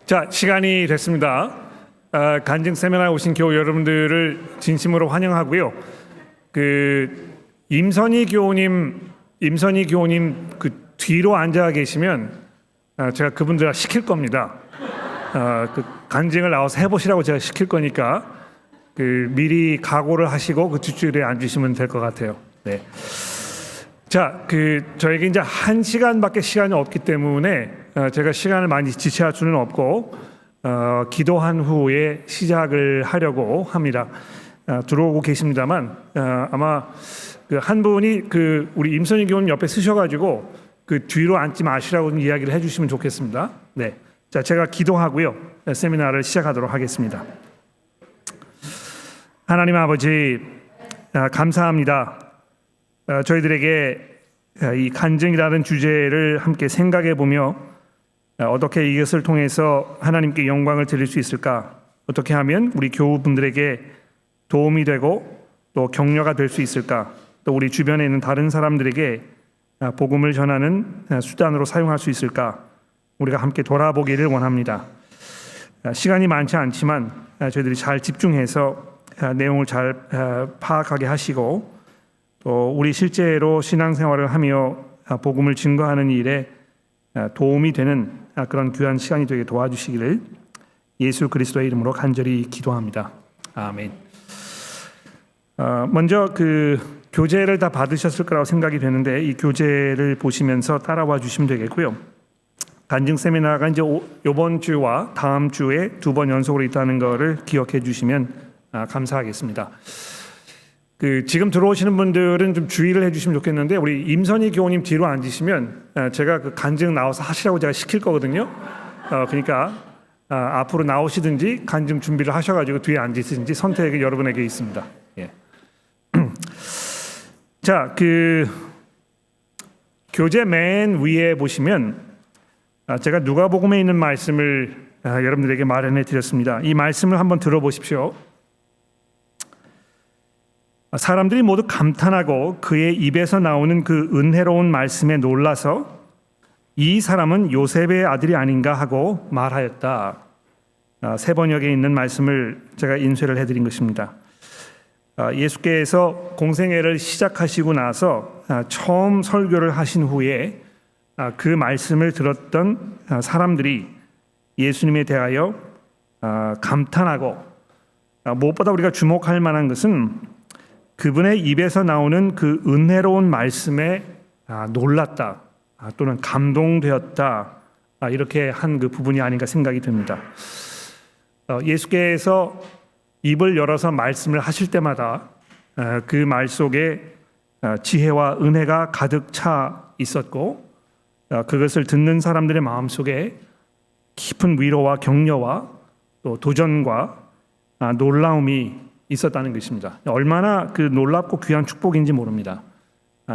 자, 시간이 됐습니다. 간증 세미나에 오신 교우 여러분들을 진심으로 환영하고요. 임선희 교우님 그 뒤로 앉아 계시면 제가 그분들 시킬 겁니다. 그 간증을 나와서 해보시라고 제가 시킬 거니까 미리 각오를 하시고 그 뒷줄에 앉으시면 될 것 같아요. 네. 자, 저에게 이제 1시간밖에 시간이 없기 때문에 제가 시간을 많이 지체할 수는 없고 기도한 후에 시작을 하려고 합니다. 들어오고 계십니다만 아마 한 분이 우리 임선희 교우님 옆에 쓰셔가지고 뒤로 앉지 마시라고 이야기를 해주시면 좋겠습니다. 네, 자, 제가 기도하고요 세미나를 시작하도록 하겠습니다. 하나님 아버지, 감사합니다. 저희들에게 이 간증이라는 주제를 함께 생각해 보며 어떻게 이것을 통해서 하나님께 영광을 드릴 수 있을까? 어떻게 하면 우리 교우분들에게 도움이 되고 또 격려가 될 수 있을까? 또 우리 주변에 있는 다른 사람들에게 복음을 전하는 수단으로 사용할 수 있을까? 우리가 함께 돌아보기를 원합니다. 시간이 많지 않지만 저희들이 잘 집중해서 내용을 잘 파악하게 하시고 또 우리 실제로 신앙생활을 하며 복음을 증거하는 일에 도움이 되는 그런 귀한 시간이 되게 도와주시기를 예수 그리스도의 이름으로 간절히 기도합니다. 아멘. 먼저 교재를 다 받으셨을 거라고 생각이 되는데 이 교재를 보시면서 따라와 주시면 되겠고요. 간증 세미나가 이제 이번 주와 다음 주에 2번 연속으로 있다는 것을 기억해 주시면 감사하겠습니다. 지금 들어오시는 분들은 좀 주의를 해주시면 좋겠는데 우리 임선희 교우님 뒤로 앉으시면 제가 간증 나와서 하시라고 제가 시킬 거거든요. 그러니까 앞으로 나오시든지 간증 준비를 하셔가지고 뒤에 앉으시든지 선택이 여러분에게 있습니다. 예. 자, 교재 맨 위에 보시면 제가 누가복음에 있는 말씀을 여러분들에게 마련해 드렸습니다. 이 말씀을 한번 들어보십시오. 사람들이 모두 감탄하고 그의 입에서 나오는 그 은혜로운 말씀에 놀라서 이 사람은 요셉의 아들이 아닌가 하고 말하였다. 세 번역에 있는 말씀을 제가 인쇄를 해드린 것입니다. 예수께서 공생애를 시작하시고 나서 처음 설교를 하신 후에 그 말씀을 들었던 사람들이 예수님에 대하여 감탄하고 무엇보다 우리가 주목할 만한 것은 그분의 입에서 나오는 그 은혜로운 말씀에 놀랐다 또는 감동되었다 이렇게 한 그 부분이 아닌가 생각이 듭니다. 예수께서 입을 열어서 말씀을 하실 때마다 그 말 속에 지혜와 은혜가 가득 차 있었고 그것을 듣는 사람들의 마음속에 깊은 위로와 격려와 또 도전과 놀라움이 있었다는 것입니다. 얼마나 놀랍고 귀한 축복인지 모릅니다.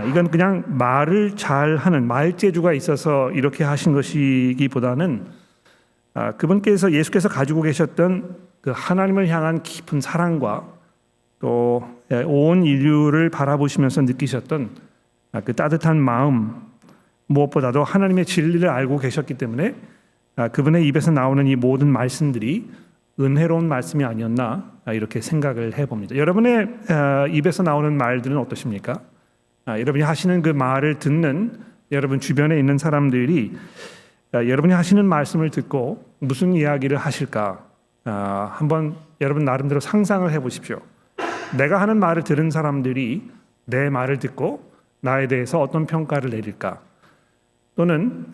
이건 그냥 말을 잘하는 말재주가 있어서 이렇게 하신 것이기보다는 그분께서 예수께서 가지고 계셨던 그 하나님을 향한 깊은 사랑과 또 온 인류를 바라보시면서 느끼셨던 그 따뜻한 마음, 무엇보다도 하나님의 진리를 알고 계셨기 때문에 그분의 입에서 나오는 이 모든 말씀들이 은혜로운 말씀이 아니었나 이렇게 생각을 해봅니다. 여러분의 입에서 나오는 말들은 어떠십니까? 여러분이 하시는 그 말을 듣는 여러분 주변에 있는 사람들이 여러분이 하시는 말씀을 듣고 무슨 이야기를 하실까? 한번 여러분 나름대로 상상을 해보십시오. 내가 하는 말을 들은 사람들이 내 말을 듣고 나에 대해서 어떤 평가를 내릴까? 또는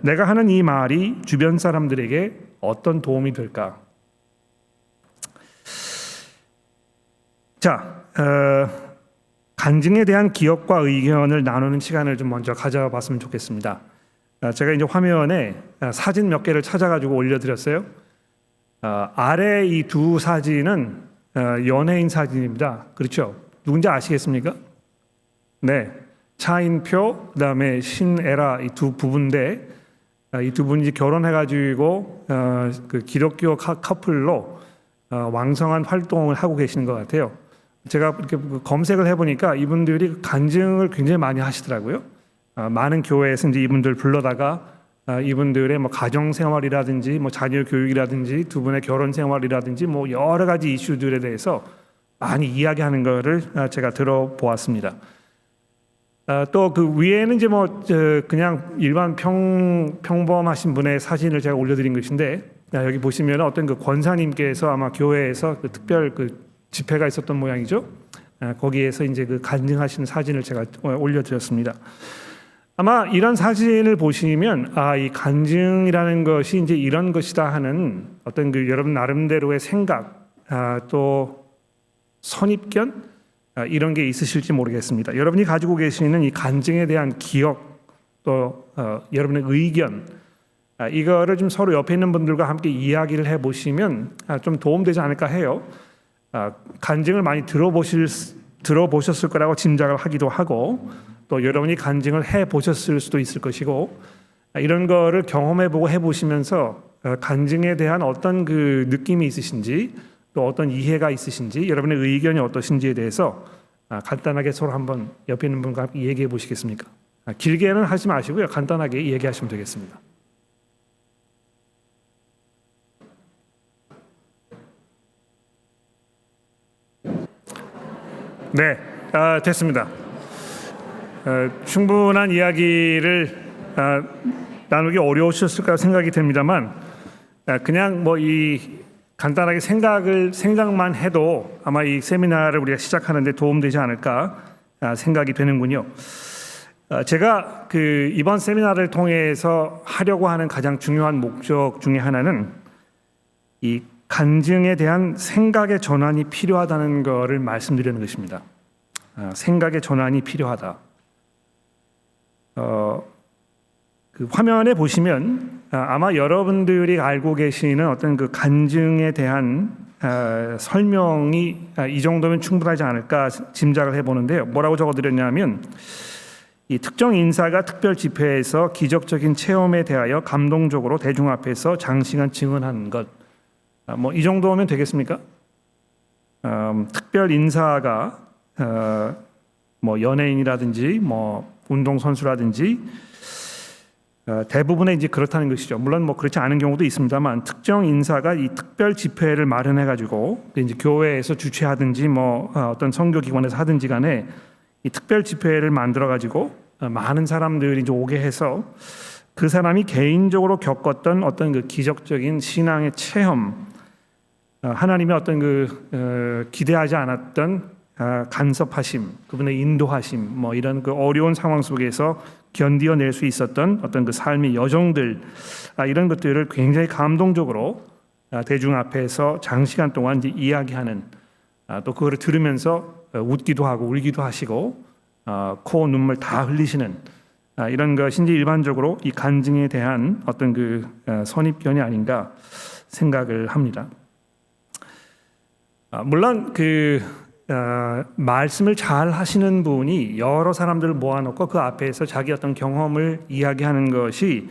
내가 하는 이 말이 주변 사람들에게 어떤 도움이 될까? 자, 간증에 대한 기억과 의견을 나누는 시간을 좀 먼저 가져봤으면 좋겠습니다. 제가 이제 화면에 사진 몇 개를 찾아가지고 올려드렸어요. 아래 이 두 사진은 연예인 사진입니다. 그렇죠? 누군지 아시겠습니까? 네, 차인표 그다음에 신에라 이 두 부부인데 이 두 분이 결혼해가지고 기독교 커플로 왕성한 활동을 하고 계시는 것 같아요. 제가 이렇게 검색을 해보니까 이분들이 간증을 굉장히 많이 하시더라고요. 많은 교회에서 이제 이분들 불러다가 이분들의 뭐 가정 생활이라든지 뭐 자녀 교육이라든지 두 분의 결혼 생활이라든지 뭐 여러 가지 이슈들에 대해서 많이 이야기하는 것을 제가 들어보았습니다. 또 그 위에는 이제 뭐 그냥 일반 평범하신 분의 사진을 제가 올려드린 것인데, 여기 보시면 어떤 그 권사님께서 아마 교회에서 그 특별 그 집회가 있었던 모양이죠. 거기에서 이제 그 간증하시는 사진을 제가 올려드렸습니다. 아마 이런 사진을 보시면 이 간증이라는 것이 이제 이런 것이다 하는 어떤 그 여러분 나름대로의 생각, 또 선입견 이런 게 있으실지 모르겠습니다. 여러분이 가지고 계시는 이 간증에 대한 기억, 또 여러분의 의견, 이거를 좀 서로 옆에 있는 분들과 함께 이야기를 해보시면 좀 도움되지 않을까 해요. 간증을 많이 들어보셨을 거라고 짐작을 하기도 하고, 또 여러분이 간증을 해보셨을 수도 있을 것이고, 이런 거를 경험해보고 해보시면서 간증에 대한 어떤 그 느낌이 있으신지, 또 어떤 이해가 있으신지, 여러분의 의견이 어떠신지에 대해서 간단하게 서로 한번 옆에 있는 분과 함께 얘기해 보시겠습니까? 길게는 하지 마시고요, 간단하게 얘기하시면 되겠습니다. 네, 됐습니다. 충분한 이야기를 나누기 어려우셨을까 생각이 됩니다만, 그냥 뭐 이 간단하게 생각만 해도 아마 이 세미나를 우리가 시작하는데 도움되지 않을까 생각이 되는군요. 제가 그 이번 세미나를 통해서 하려고 하는 가장 중요한 목적 중에 하나는 이 간증에 대한 생각의 전환이 필요하다는 것을 말씀드리는 것입니다. 생각의 전환이 필요하다. 그 화면에 보시면 아마 여러분들이 알고 계시는 어떤 그 간증에 대한 설명이 이 정도면 충분하지 않을까 짐작을 해보는데요. 뭐라고 적어드렸냐면, 이 특정 인사가 특별 집회에서 기적적인 체험에 대하여 감동적으로 대중 앞에서 장시간 증언하는 것, 뭐 이 정도면 되겠습니까? 특별 인사가 뭐 연예인이라든지 뭐 운동선수라든지 대부분의 이제 그렇다는 것이죠. 물론 뭐 그렇지 않은 경우도 있습니다만, 특정 인사가 이 특별 집회를 마련해 가지고 이제 교회에서 주최하든지 뭐 어떤 선교기관에서 하든지 간에 이 특별 집회를 만들어 가지고 많은 사람들이 이제 오게 해서 그 사람이 개인적으로 겪었던 어떤 그 기적적인 신앙의 체험, 하나님의 어떤 그 기대하지 않았던 간섭하심, 그분의 인도하심, 뭐 이런 그 어려운 상황 속에서 견디어낼 수 있었던 어떤 그 삶의 여정들, 이런 것들을 굉장히 감동적으로 대중 앞에서 장시간 동안 이제 이야기하는, 또 그거를 들으면서 웃기도 하고 울기도 하시고 코 눈물 다 흘리시는 이런 것이 이제 일반적으로 이 간증에 대한 어떤 그 선입견이 아닌가 생각을 합니다. 물론 그 말씀을 잘 하시는 분이 여러 사람들을 모아놓고 그 앞에서 자기 어떤 경험을 이야기하는 것이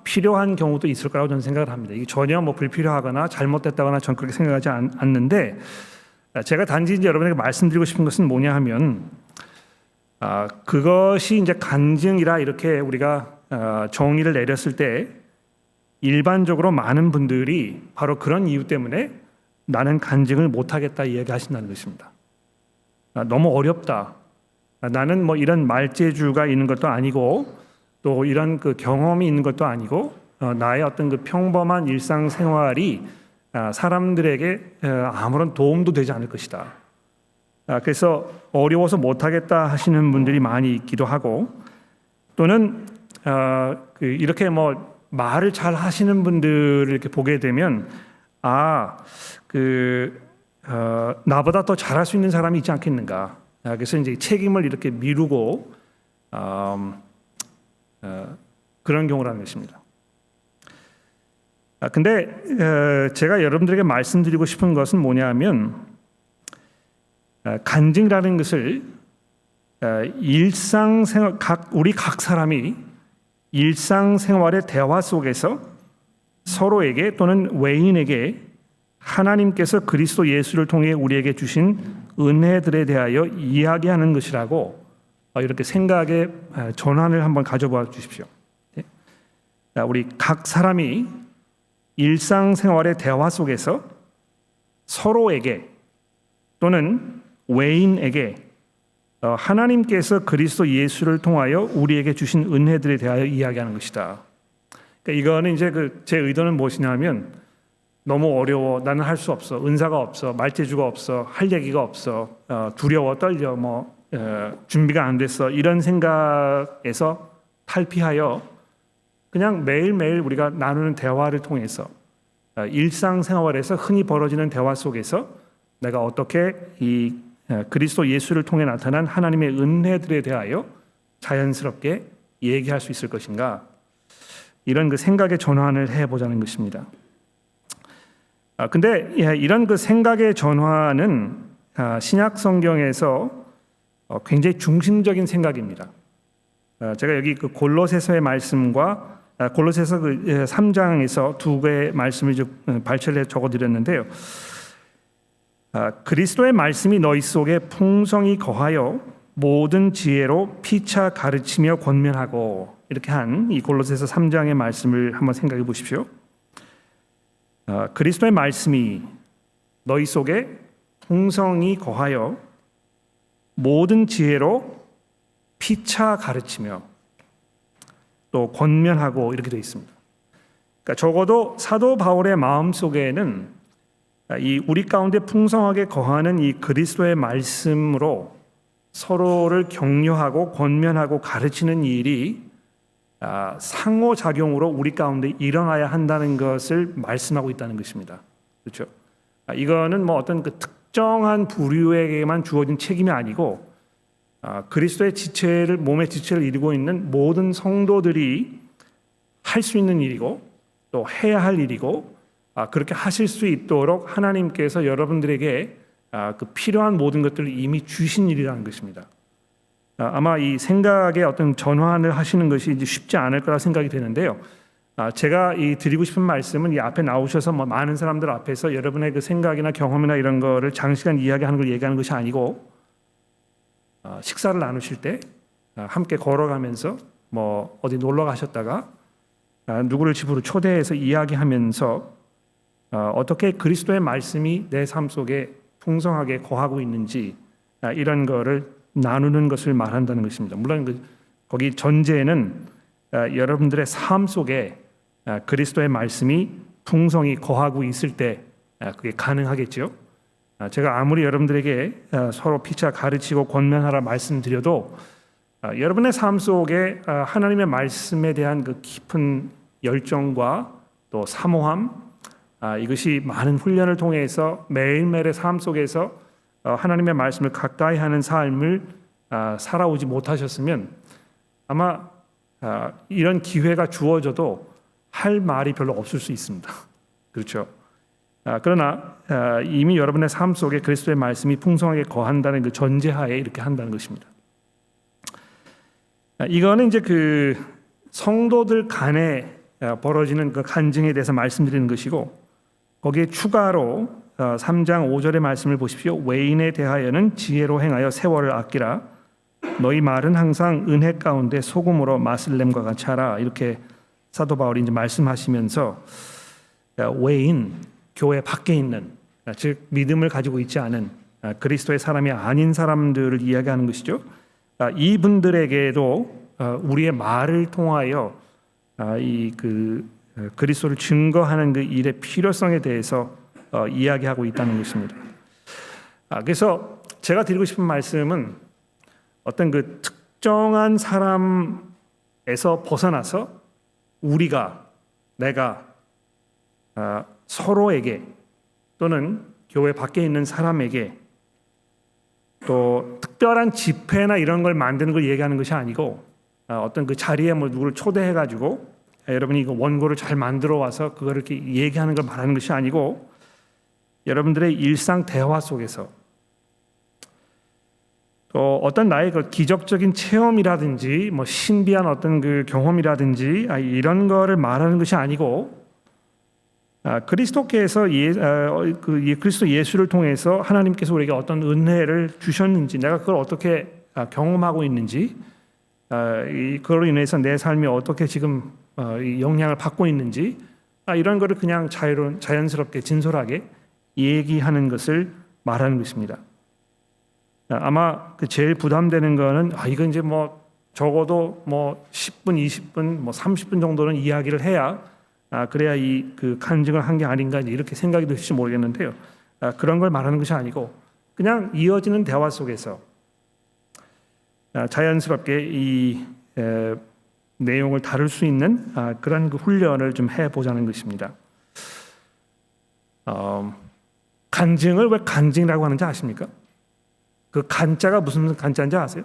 필요한 경우도 있을 거라고 저는 생각을 합니다. 이게 전혀 뭐 불필요하거나 잘못됐다거나 저는 그렇게 생각하지 않는데, 제가 단지 이제 여러분에게 말씀드리고 싶은 것은 뭐냐 하면, 그것이 이제 간증이라 이렇게 우리가 정의를 내렸을 때 일반적으로 많은 분들이 바로 그런 이유 때문에 나는 간증을 못하겠다 이야기하신다는 것입니다. 너무 어렵다. 나는 뭐 이런 말재주가 있는 것도 아니고 또 이런 그 경험이 있는 것도 아니고 나의 어떤 그 평범한 일상생활이 사람들에게 아무런 도움도 되지 않을 것이다. 그래서 어려워서 못하겠다 하시는 분들이 많이 있기도 하고, 또는 이렇게 뭐 말을 잘 하시는 분들을 이렇게 보게 되면 나보다 더 잘할 수 있는 사람이 있지 않겠는가. 그래서 이제 책임을 이렇게 미루고 그런 경우라는 것입니다. 근데 제가 여러분들에게 말씀드리고 싶은 것은 뭐냐면, 간증이라는 것을 일상생활 우리 각 사람이 일상생활의 대화 속에서 서로에게 또는 외인에게 하나님께서 그리스도 예수를 통해 우리에게 주신 은혜들에 대하여 이야기하는 것이라고 이렇게 생각의 전환을 한번 가져봐 주십시오. 우리 각 사람이 일상생활의 대화 속에서 서로에게 또는 외인에게 하나님께서 그리스도 예수를 통하여 우리에게 주신 은혜들에 대하여 이야기하는 것이다. 그러니까 이거는 이제 제 의도는 무엇이냐면 너무 어려워, 나는 할 수 없어, 은사가 없어, 말재주가 없어, 할 얘기가 없어, 두려워, 떨려, 준비가 안 됐어, 이런 생각에서 탈피하여 그냥 매일매일 우리가 나누는 대화를 통해서 일상생활에서 흔히 벌어지는 대화 속에서 내가 어떻게 이 그리스도 예수를 통해 나타난 하나님의 은혜들에 대하여 자연스럽게 얘기할 수 있을 것인가, 이런 생각의 전환을 해보자는 것입니다. 근데 이런 생각의 전환은 신약 성경에서 굉장히 중심적인 생각입니다. 제가 여기 골로새서의 말씀과 골로새서 3장에서 두 개의 말씀을 발췌를 적어드렸는데요. 그리스도의 말씀이 너희 속에 풍성히 거하여 모든 지혜로 피차 가르치며 권면하고, 이렇게 한 이 골로새서 3장의 말씀을 한번 생각해 보십시오. 그리스도의 말씀이 너희 속에 풍성히 거하여 모든 지혜로 피차 가르치며 또 권면하고, 이렇게 되어 있습니다. 그러니까 적어도 사도 바울의 마음 속에는 이 우리 가운데 풍성하게 거하는 이 그리스도의 말씀으로 서로를 격려하고 권면하고 가르치는 일이 상호작용으로 우리 가운데 일어나야 한다는 것을 말씀하고 있다는 것입니다. 그렇죠? 이거는 어떤 특정한 부류에게만 주어진 책임이 아니고 그리스도의 지체를, 몸의 지체를 이루고 있는 모든 성도들이 할 수 있는 일이고 또 해야 할 일이고, 그렇게 하실 수 있도록 하나님께서 여러분들에게 필요한 모든 것들을 이미 주신 일이라는 것입니다. 아마 이 생각의 어떤 전환을 하시는 것이 이제 쉽지 않을 거라 생각이 되는데요. 제가 드리고 싶은 말씀은 이 앞에 나오셔서 많은 사람들 앞에서 여러분의 그 생각이나 경험이나 이런 거를 장시간 이야기하는 걸 얘기하는 것이 아니고, 식사를 나누실 때 함께 걸어가면서 어디 놀러 가셨다가 누구를 집으로 초대해서 이야기하면서 어떻게 그리스도의 말씀이 내 삶 속에 풍성하게 거하고 있는지, 이런 거를 나누는 것을 말한다는 것입니다. 물론 거기 전제는 여러분들의 삶 속에 그리스도의 말씀이 풍성히 거하고 있을 때 그게 가능하겠죠. 제가 아무리 여러분들에게 서로 피차 가르치고 권면하라 말씀드려도 여러분의 삶 속에 하나님의 말씀에 대한 그 깊은 열정과 또 사모함, 이것이 많은 훈련을 통해서 매일매일의 삶 속에서 하나님의 말씀을 가까이 하는 삶을 살아오지 못하셨으면 아마 이런 기회가 주어져도 할 말이 별로 없을 수 있습니다. 그렇죠? 그러나 이미 여러분의 삶 속에 그리스도의 말씀이 풍성하게 거한다는 그 전제하에 이렇게 한다는 것입니다. 이거는 이제 성도들 간에 벌어지는 그 간증에 대해서 말씀드리는 것이고, 거기에 추가로 3장 5절의 말씀을 보십시오. 외인에 대하여는 지혜로 행하여 세월을 아끼라. 너희 말은 항상 은혜 가운데 소금으로 맛을 냄과 같이 하라. 이렇게 사도 바울이 이제 말씀하시면서 외인, 교회 밖에 있는, 즉 믿음을 가지고 있지 않은 그리스도의 사람이 아닌 사람들을 이야기하는 것이죠. 이분들에게도 우리의 말을 통하여 그리스도를 증거하는 그 일의 필요성에 대해서 이야기하고 있다는 것입니다. 그래서 제가 드리고 싶은 말씀은 어떤 그 특정한 사람에서 벗어나서 내가 서로에게 또는 교회 밖에 있는 사람에게 또 특별한 집회나 이런 걸 만드는 걸 얘기하는 것이 아니고, 어떤 그 자리에 누구를 초대해가지고 여러분이 이거 원고를 잘 만들어 와서 그거를 이렇게 얘기하는 걸 말하는 것이 아니고, 여러분들의 일상 대화 속에서 또 어떤 나의 그 기적적인 체험이라든지 신비한 어떤 그 경험이라든지 이런 거를 말하는 것이 아니고, 그리스도께서 그리스도 예수를 통해서 하나님께서 우리에게 어떤 은혜를 주셨는지, 내가 그걸 어떻게 경험하고 있는지, 그걸로 인해서 내 삶이 어떻게 지금 이 영향을 받고 있는지 이런 거를 그냥 자연스럽게 진솔하게 얘기하는 것을 말하는 것입니다. 아마 제일 부담되는 거는 이건 이제 뭐 적어도 뭐 10분, 20분, 뭐 30분 정도는 이야기를 해야 그래야 이 그 간증을 한 게 아닌가 이렇게 생각이 드실지 모르겠는데요. 그런 걸 말하는 것이 아니고 그냥 이어지는 대화 속에서 자연스럽게 이 내용을 다룰 수 있는 그런 그 훈련을 좀 해보자는 것입니다. 간증을 왜 간증이라고 하는지 아십니까? 그 간자가 무슨 간자인지 아세요?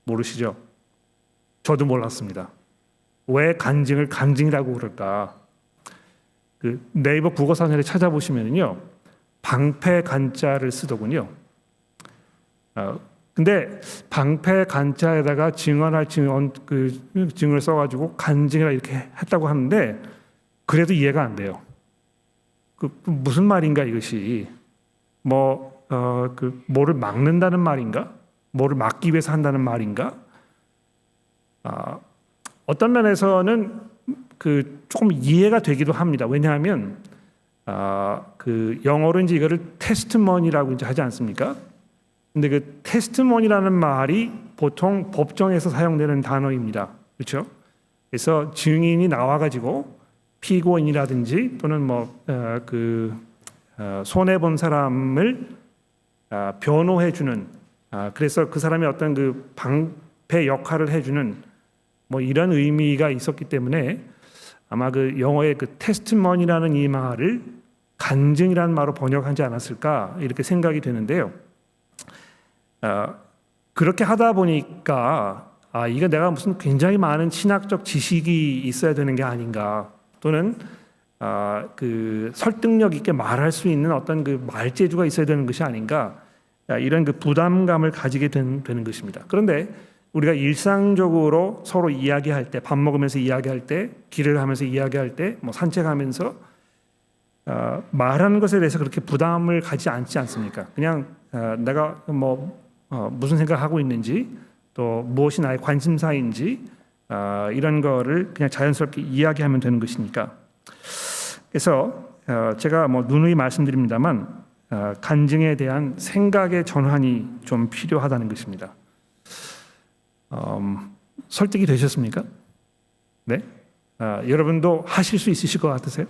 모르시죠? 저도 몰랐습니다. 왜 간증을 간증이라고 그럴까? 그 네이버 국어사전에 찾아보시면요, 방패 간자를 쓰더군요. 근데 방패 간자에다가 증언할 증을 써가지고 간증이라 이렇게 했다고 하는데 그래도 이해가 안 돼요. 그 무슨 말인가 이것이 뭐를 막는다는 말인가? 뭐를 막기 위해서 한다는 말인가? 어떤 면에서는 그 조금 이해가 되기도 합니다. 왜냐하면 그 영어로 이제 이거를 테스트머니라고 이제 하지 않습니까? 근데 그 테스트머니라는 말이 보통 법정에서 사용되는 단어입니다. 그렇죠? 그래서 증인이 나와가지고 피고인이라든지 또는 손해 본 사람을 변호해주는, 그래서 그 사람이 어떤 그 방패 역할을 해주는 뭐 이런 의미가 있었기 때문에 아마 그 영어의 그 테스트머니라는 이 말을 간증이라는 말로 번역하지 않았을까 이렇게 생각이 되는데요. 그렇게 하다 보니까 이거 내가 무슨 굉장히 많은 신학적 지식이 있어야 되는 게 아닌가, 또는 그 설득력 있게 말할 수 있는 어떤 그 말재주가 있어야 되는 것이 아닌가, 이런 그 부담감을 가지게 되는 것입니다. 그런데 우리가 일상적으로 서로 이야기할 때, 밥 먹으면서 이야기할 때, 길을 가면서 이야기할 때, 뭐 산책하면서 말하는 것에 대해서 그렇게 부담을 가지지 않지 않습니까? 그냥 내가 무슨 생각하고 있는지, 또 무엇이 나의 관심사인지 이런 거를 그냥 자연스럽게 이야기하면 되는 것이니까. 그래서 제가 누누이 말씀드립니다만 간증에 대한 생각의 전환이 좀 필요하다는 것입니다. 설득이 되셨습니까? 네? 여러분도 하실 수 있으실 것 같으세요?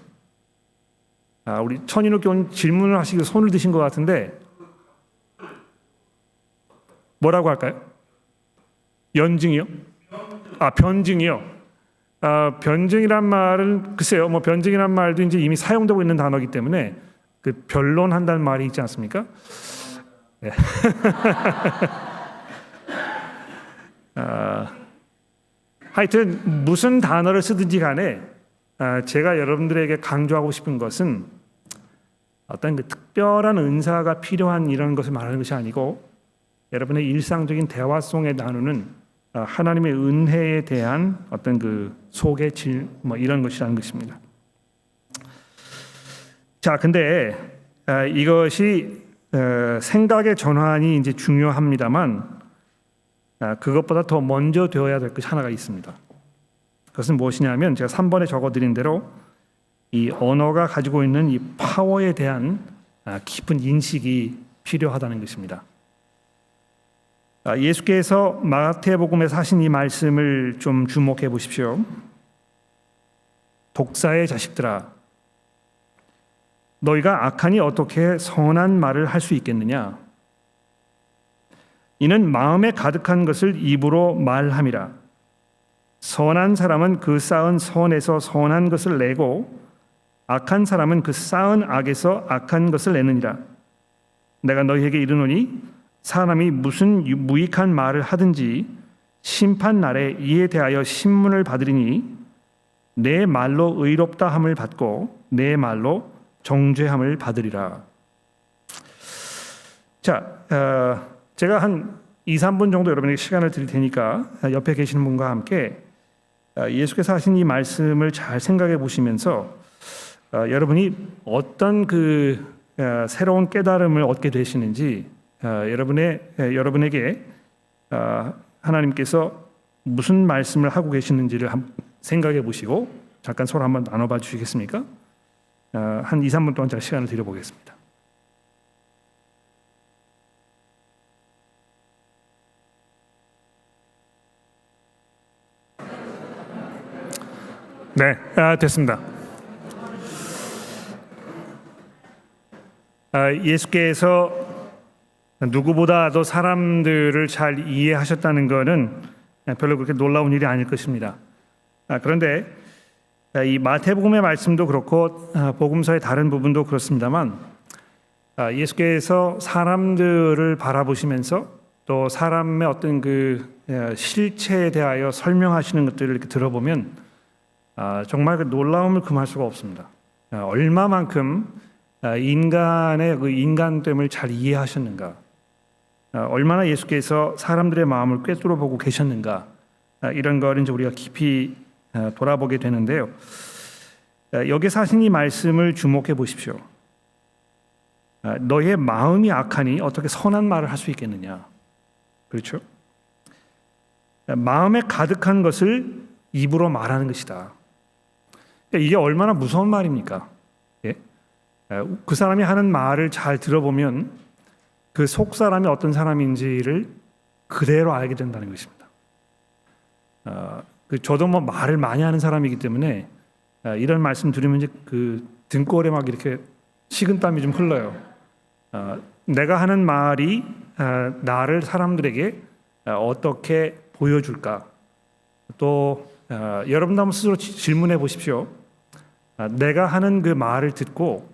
우리 천인호 교원 질문을 하시고 손을 드신 것 같은데 뭐라고 할까요? 연증이요? 변증이요. 변증이란 말은 글쎄요, 변증이란 말도 이제 이미 사용되고 있는 단어이기 때문에 그 변론한다는 말이 있지 않습니까? 네. 하여튼 무슨 단어를 쓰든지 간에 제가 여러분들에게 강조하고 싶은 것은 어떤 그 특별한 은사가 필요한 이런 것을 말하는 것이 아니고 여러분의 일상적인 대화 속에 나누는 하나님의 은혜에 대한 어떤 그 속의 질 이런 것이라는 것입니다. 자, 근데 이것이 생각의 전환이 이제 중요합니다만 그것보다 더 먼저 되어야 될 것이 하나가 있습니다. 그것은 무엇이냐면 제가 3번에 적어드린 대로 이 언어가 가지고 있는 이 파워에 대한 깊은 인식이 필요하다는 것입니다. 예수께서 마태복음에서 하신 이 말씀을 좀 주목해 보십시오. 독사의 자식들아, 너희가 악하니 어떻게 선한 말을 할 수 있겠느냐? 이는 마음에 가득한 것을 입으로 말함이라. 선한 사람은 그 쌓은 선에서 선한 것을 내고 악한 사람은 그 쌓은 악에서 악한 것을 내느니라. 내가 너희에게 이르노니 사람이 무슨 무익한 말을 하든지 심판 날에 이에 대하여 신문을 받으리니 내 말로 의롭다 함을 받고 내 말로 정죄함을 받으리라. 자, 제가 한 2, 3분 정도 여러분에게 시간을 드릴 테니까 옆에 계시는 분과 함께 예수께서 하신 이 말씀을 잘 생각해 보시면서 여러분이 어떤 그 새로운 깨달음을 얻게 되시는지, 여러분에게 하나님께서 무슨 말씀을 하고 계시는지를 생각해 보시고 잠깐 서로 한번 나눠봐 주시겠습니까? 한 2, 3분 동안 제가 시간을 드려보겠습니다. 네, 됐습니다. 예수께서 누구보다도 사람들을 잘 이해하셨다는 것은 별로 그렇게 놀라운 일이 아닐 것입니다. 그런데 이 마태복음의 말씀도 그렇고 복음서의 다른 부분도 그렇습니다만 예수께서 사람들을 바라보시면서 또 사람의 어떤 그 실체에 대하여 설명하시는 것들을 이렇게 들어보면 정말 그 놀라움을 금할 수가 없습니다. 얼마만큼 인간의 그 인간됨을 잘 이해하셨는가, 얼마나 예수께서 사람들의 마음을 꿰뚫어 보고 계셨는가, 이런 거를 이제 우리가 깊이 돌아보게 되는데요. 여기서 하신 이 말씀을 주목해 보십시오. 너의 마음이 악하니 어떻게 선한 말을 할 수 있겠느냐. 그렇죠? 마음에 가득한 것을 입으로 말하는 것이다. 이게 얼마나 무서운 말입니까? 예? 그 사람이 하는 말을 잘 들어보면 그 속 사람이 어떤 사람인지를 그대로 알게 된다는 것입니다. 저도 뭐 말을 많이 하는 사람이기 때문에 이런 말씀 들으면 이제 그 등골에 막 이렇게 식은땀이 좀 흘러요. 내가 하는 말이 나를 사람들에게 어떻게 보여줄까? 또 여러분도 한번 스스로 질문해 보십시오. 내가 하는 그 말을 듣고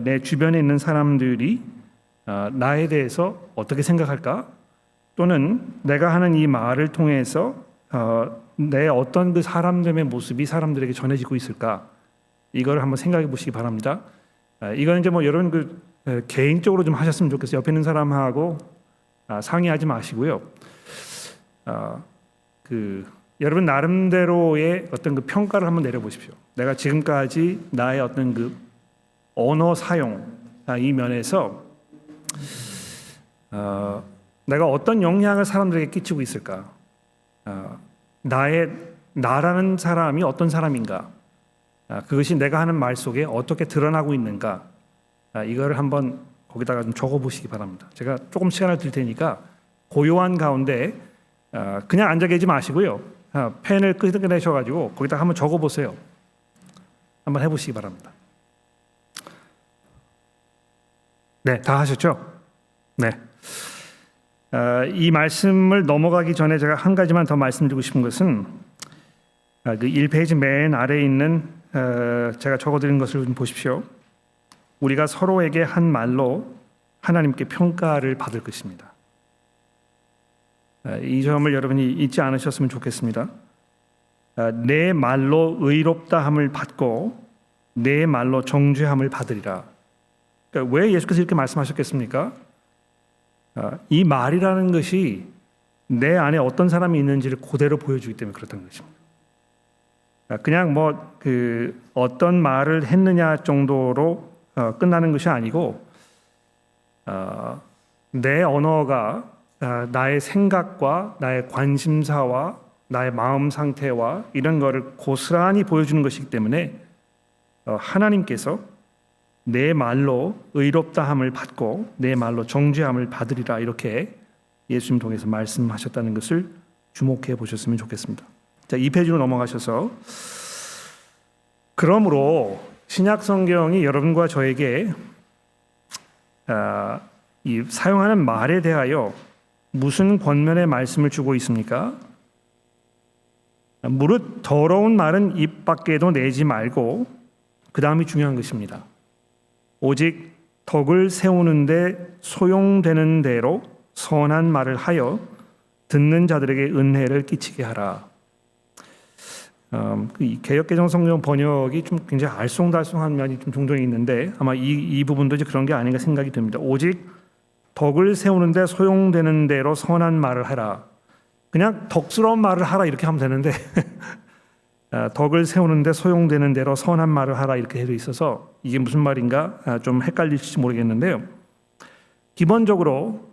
내 주변에 있는 사람들이 나에 대해서 어떻게 생각할까? 또는 내가 하는 이 말을 통해서 내 어떤 그 사람됨의 모습이 사람들에게 전해지고 있을까? 이걸 한번 생각해 보시기 바랍니다. 이건 이제 뭐 여러분 그 개인적으로 좀 하셨으면 좋겠어요. 옆에 있는 사람하고 상의하지 마시고요. 여러분 나름대로의 어떤 그 평가를 한번 내려보십시오. 내가 지금까지 나의 어떤 그 언어 사용 이 면에서 내가 어떤 영향을 사람들에게 끼치고 있을까? 나라는 사람이 어떤 사람인가? 그것이 내가 하는 말 속에 어떻게 드러나고 있는가? 이거를 한번 거기다가 좀 적어보시기 바랍니다. 제가 조금 시간을 드릴 테니까 고요한 가운데 그냥 앉아 계지 마시고요. 펜을 끄내셔가지고 거기다 한번 적어보세요. 한번 해보시기 바랍니다. 네, 다 하셨죠? 네. 이 말씀을 넘어가기 전에 제가 한 가지만 더 말씀드리고 싶은 것은 그 1페이지 맨 아래에 있는 제가 적어드린 것을 좀 보십시오. 우리가 서로에게 한 말로 하나님께 평가를 받을 것입니다. 이 점을 여러분이 잊지 않으셨으면 좋겠습니다. 내 말로 의롭다함을 받고 내 말로 정죄함을 받으리라. 그러니까 왜 예수께서 이렇게 말씀하셨겠습니까? 이 말이라는 것이 내 안에 어떤 사람이 있는지를 그대로 보여주기 때문에 그렇다는 것입니다. 그냥 뭐 어떤 말을 했느냐 정도로 끝나는 것이 아니고 내 언어가 나의 생각과 나의 관심사와 나의 마음 상태와 이런 거를 고스란히 보여주는 것이기 때문에 하나님께서 내 말로 의롭다함을 받고 내 말로 정죄함을 받으리라 이렇게 예수님 통해서 말씀하셨다는 것을 주목해 보셨으면 좋겠습니다. 자, 2페이지로 넘어가셔서 그러므로 신약 성경이 여러분과 저에게 이 사용하는 말에 대하여 무슨 권면의 말씀을 주고 있습니까? 무릇 더러운 말은 입 밖에도 내지 말고 그 다음이 중요한 것입니다. 오직 덕을 세우는데 소용되는 대로 선한 말을 하여 듣는 자들에게 은혜를 끼치게 하라. 개역개정 성경 번역이 좀 굉장히 알쏭달쏭한 면이 좀 종종 있는데 아마 이 부분도 이제 그런 게 아닌가 생각이 듭니다. 오직 덕을 세우는데 소용되는 대로 선한 말을 하라. 그냥 덕스러운 말을 하라 이렇게 하면 되는데 덕을 세우는데 소용되는 대로 선한 말을 하라 이렇게 되어 있어서 이게 무슨 말인가 좀 헷갈릴지 모르겠는데요. 기본적으로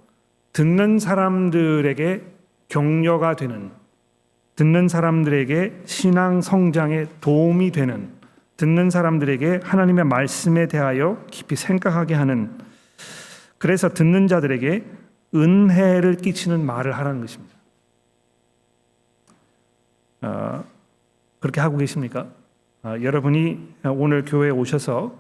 듣는 사람들에게 격려가 되는, 듣는 사람들에게 신앙 성장에 도움이 되는, 듣는 사람들에게 하나님의 말씀에 대하여 깊이 생각하게 하는, 그래서 듣는 자들에게 은혜를 끼치는 말을 하라는 것입니다. 그렇게 하고 계십니까? 여러분이 오늘 교회에 오셔서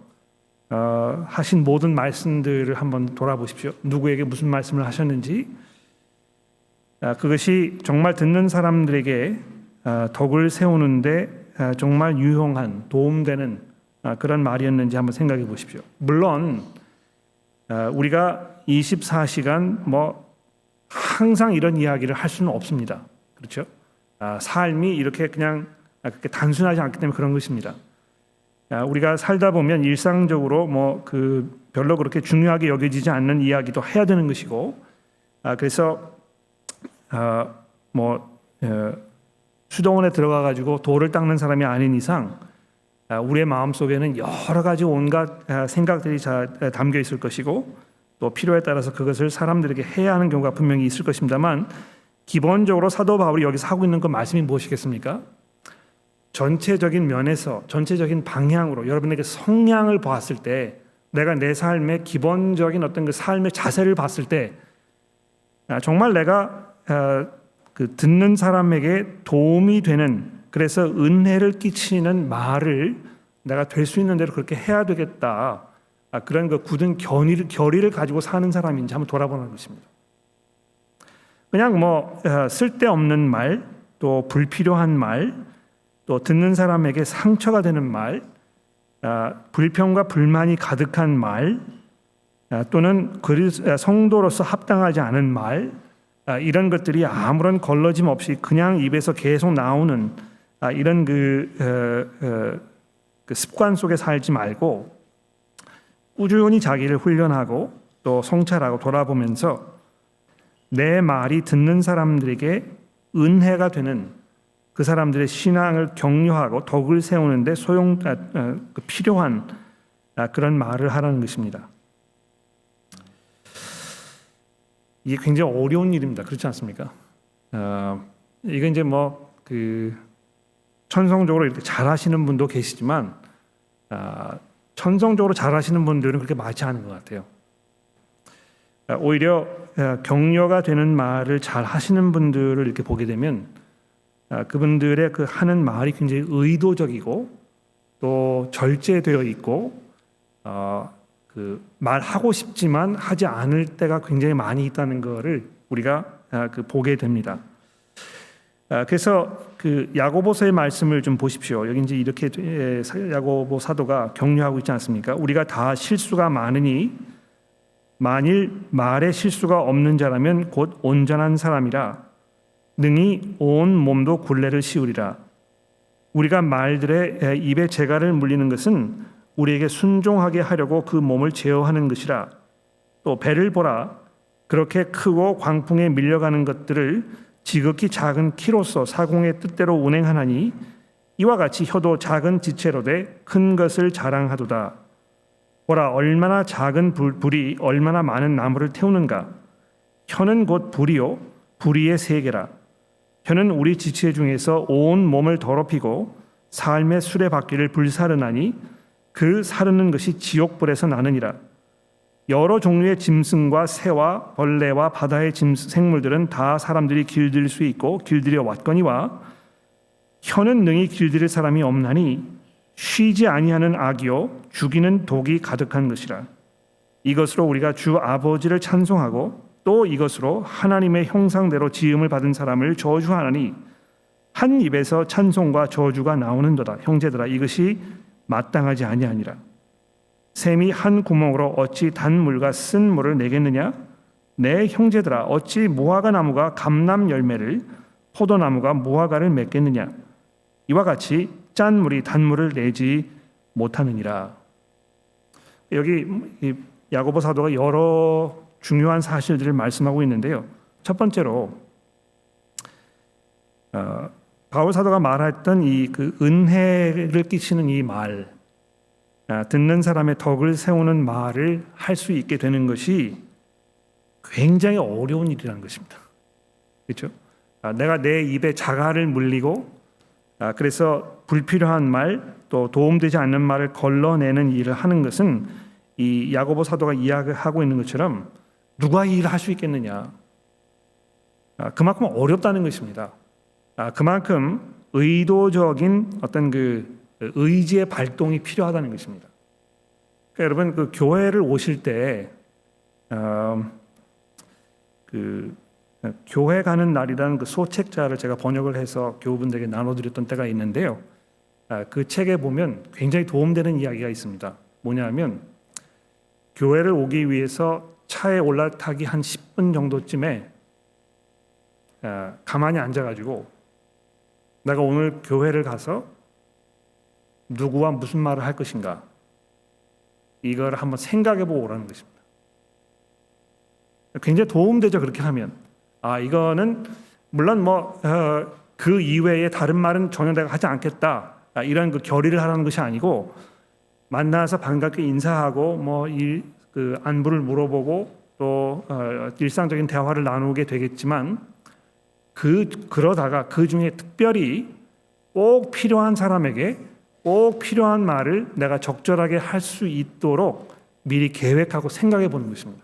하신 모든 말씀들을 한번 돌아보십시오. 누구에게 무슨 말씀을 하셨는지, 그것이 정말 듣는 사람들에게 덕을 세우는데 정말 유용한, 도움되는 그런 말이었는지 한번 생각해 보십시오. 물론 우리가 24시간 항상 이런 이야기를 할 수는 없습니다. 그렇죠? 삶이 이렇게 그냥 그렇게 단순하지 않기 때문에 그런 것입니다. 우리가 살다 보면 일상적으로 별로 그렇게 중요하게 여겨지지 않는 이야기도 해야 되는 것이고, 그래서 수도원에 들어가 가지고 돌을 닦는 사람이 아닌 이상 우리의 마음 속에는 여러 가지 온갖 생각들이 담겨 있을 것이고, 또 필요에 따라서 그것을 사람들에게 해야 하는 경우가 분명히 있을 것입니다만, 기본적으로 사도 바울이 여기서 하고 있는 그 말씀이 무엇이겠습니까? 전체적인 면에서, 전체적인 방향으로 여러분에게 성향을 보았을 때, 내가 내 삶의 기본적인 어떤 그 삶의 자세를 봤을 때, 정말 내가 그 듣는 사람에게 도움이 되는, 그래서 은혜를 끼치는 말을 내가 될 수 있는 대로 그렇게 해야 되겠다, 그런 그 굳은 결의를 가지고 사는 사람인지 한번 돌아보는 것입니다. 그냥 쓸데없는 말, 또 불필요한 말, 또 듣는 사람에게 상처가 되는 말, 불평과 불만이 가득한 말, 또는 성도로서 합당하지 않은 말, 이런 것들이 아무런 걸러짐 없이 그냥 입에서 계속 나오는 이런 그 습관 속에 살지 말고, 꾸준히 자기를 훈련하고 또 성찰하고 돌아보면서 내 말이 듣는 사람들에게 은혜가 되는, 그 사람들의 신앙을 격려하고 덕을 세우는데 필요한 그런 말을 하라는 것입니다. 이게 굉장히 어려운 일입니다. 그렇지 않습니까? 이게 이제 천성적으로 이렇게 잘하시는 분도 계시지만, 천성적으로 잘하시는 분들은 그렇게 많지 않은 것 같아요. 오히려 격려가 되는 말을 잘 하시는 분들을 이렇게 보게 되면 그분들의 그 하는 말이 굉장히 의도적이고 또 절제되어 있고, 그 말하고 싶지만 하지 않을 때가 굉장히 많이 있다는 것을 우리가 보게 됩니다. 그래서 그 야고보서의 말씀을 좀 보십시오. 여기 이제 이렇게 야고보 사도가 격려하고 있지 않습니까? 우리가 다 실수가 많으니 만일 말에 실수가 없는 자라면 곧 온전한 사람이라 능히 온 몸도 굴레를 씌우리라. 우리가 말들의 입에 재갈을 물리는 것은 우리에게 순종하게 하려고 그 몸을 제어하는 것이라. 또 배를 보라. 그렇게 크고 광풍에 밀려가는 것들을 지극히 작은 키로서 사공의 뜻대로 운행하나니, 이와 같이 혀도 작은 지체로되 큰 것을 자랑하도다. 보라, 얼마나 작은 불이 얼마나 많은 나무를 태우는가. 혀는 곧 불이요 불의의 세계라. 혀는 우리 지체 중에서 온 몸을 더럽히고 삶의 수레바퀴를 불사르나니 그 사르는 것이 지옥불에서 나느니라. 여러 종류의 짐승과 새와 벌레와 바다의 생물들은 다 사람들이 길들일 수 있고 길들여 왔거니와, 혀는 능히 길들일 사람이 없나니 쉬지 아니하는 악이요 죽이는 독이 가득한 것이라. 이것으로 우리가 주 아버지를 찬송하고 또 이것으로 하나님의 형상대로 지음을 받은 사람을 저주하나니, 한 입에서 찬송과 저주가 나오는도다. 형제들아, 이것이 마땅하지 아니하니라. 샘이 한 구멍으로 어찌 단물과 쓴 물을 내겠느냐? 내 형제들아, 어찌 무화과 나무가 감람 열매를, 포도나무가 무화과를 맺겠느냐? 이와 같이 짠 물이 단물을 내지 못하느니라. 여기 야고보 사도가 여러 중요한 사실들을 말씀하고 있는데요. 첫 번째로 바울 사도가 말했던 그 은혜를 끼치는 이 말, 듣는 사람의 덕을 세우는 말을 할 수 있게 되는 것이 굉장히 어려운 일이라는 것입니다. 그렇죠? 내가 내 입에 자갈을 물리고 그래서 불필요한 말 또 도움되지 않는 말을 걸러내는 일을 하는 것은 이 야고보 사도가 이야기하고 있는 것처럼 누가 이 일을 할 수 있겠느냐. 그만큼 어렵다는 것입니다. 그만큼 의도적인 어떤 그 의지의 발동이 필요하다는 것입니다. 그러니까 여러분 그 교회를 오실 때 그 교회 가는 날이라는 그 소책자를 제가 번역을 해서 교우분들에게 나눠드렸던 때가 있는데요. 그 책에 보면 굉장히 도움되는 이야기가 있습니다. 뭐냐면 교회를 오기 위해서 차에 올라타기 한 10분 정도쯤에 가만히 앉아가지고 내가 오늘 교회를 가서 누구와 무슨 말을 할 것인가 이걸 한번 생각해보고 오라는 것입니다. 굉장히 도움되죠. 그렇게 하면 이거는 물론 그 이외에 다른 말은 전혀 내가 하지 않겠다 이런 그 결의를 하라는 것이 아니고 만나서 반갑게 인사하고 그 안부를 물어보고 또 일상적인 대화를 나누게 되겠지만 그러다가 그 중에 특별히 꼭 필요한 사람에게 꼭 필요한 말을 내가 적절하게 할 수 있도록 미리 계획하고 생각해 보는 것입니다.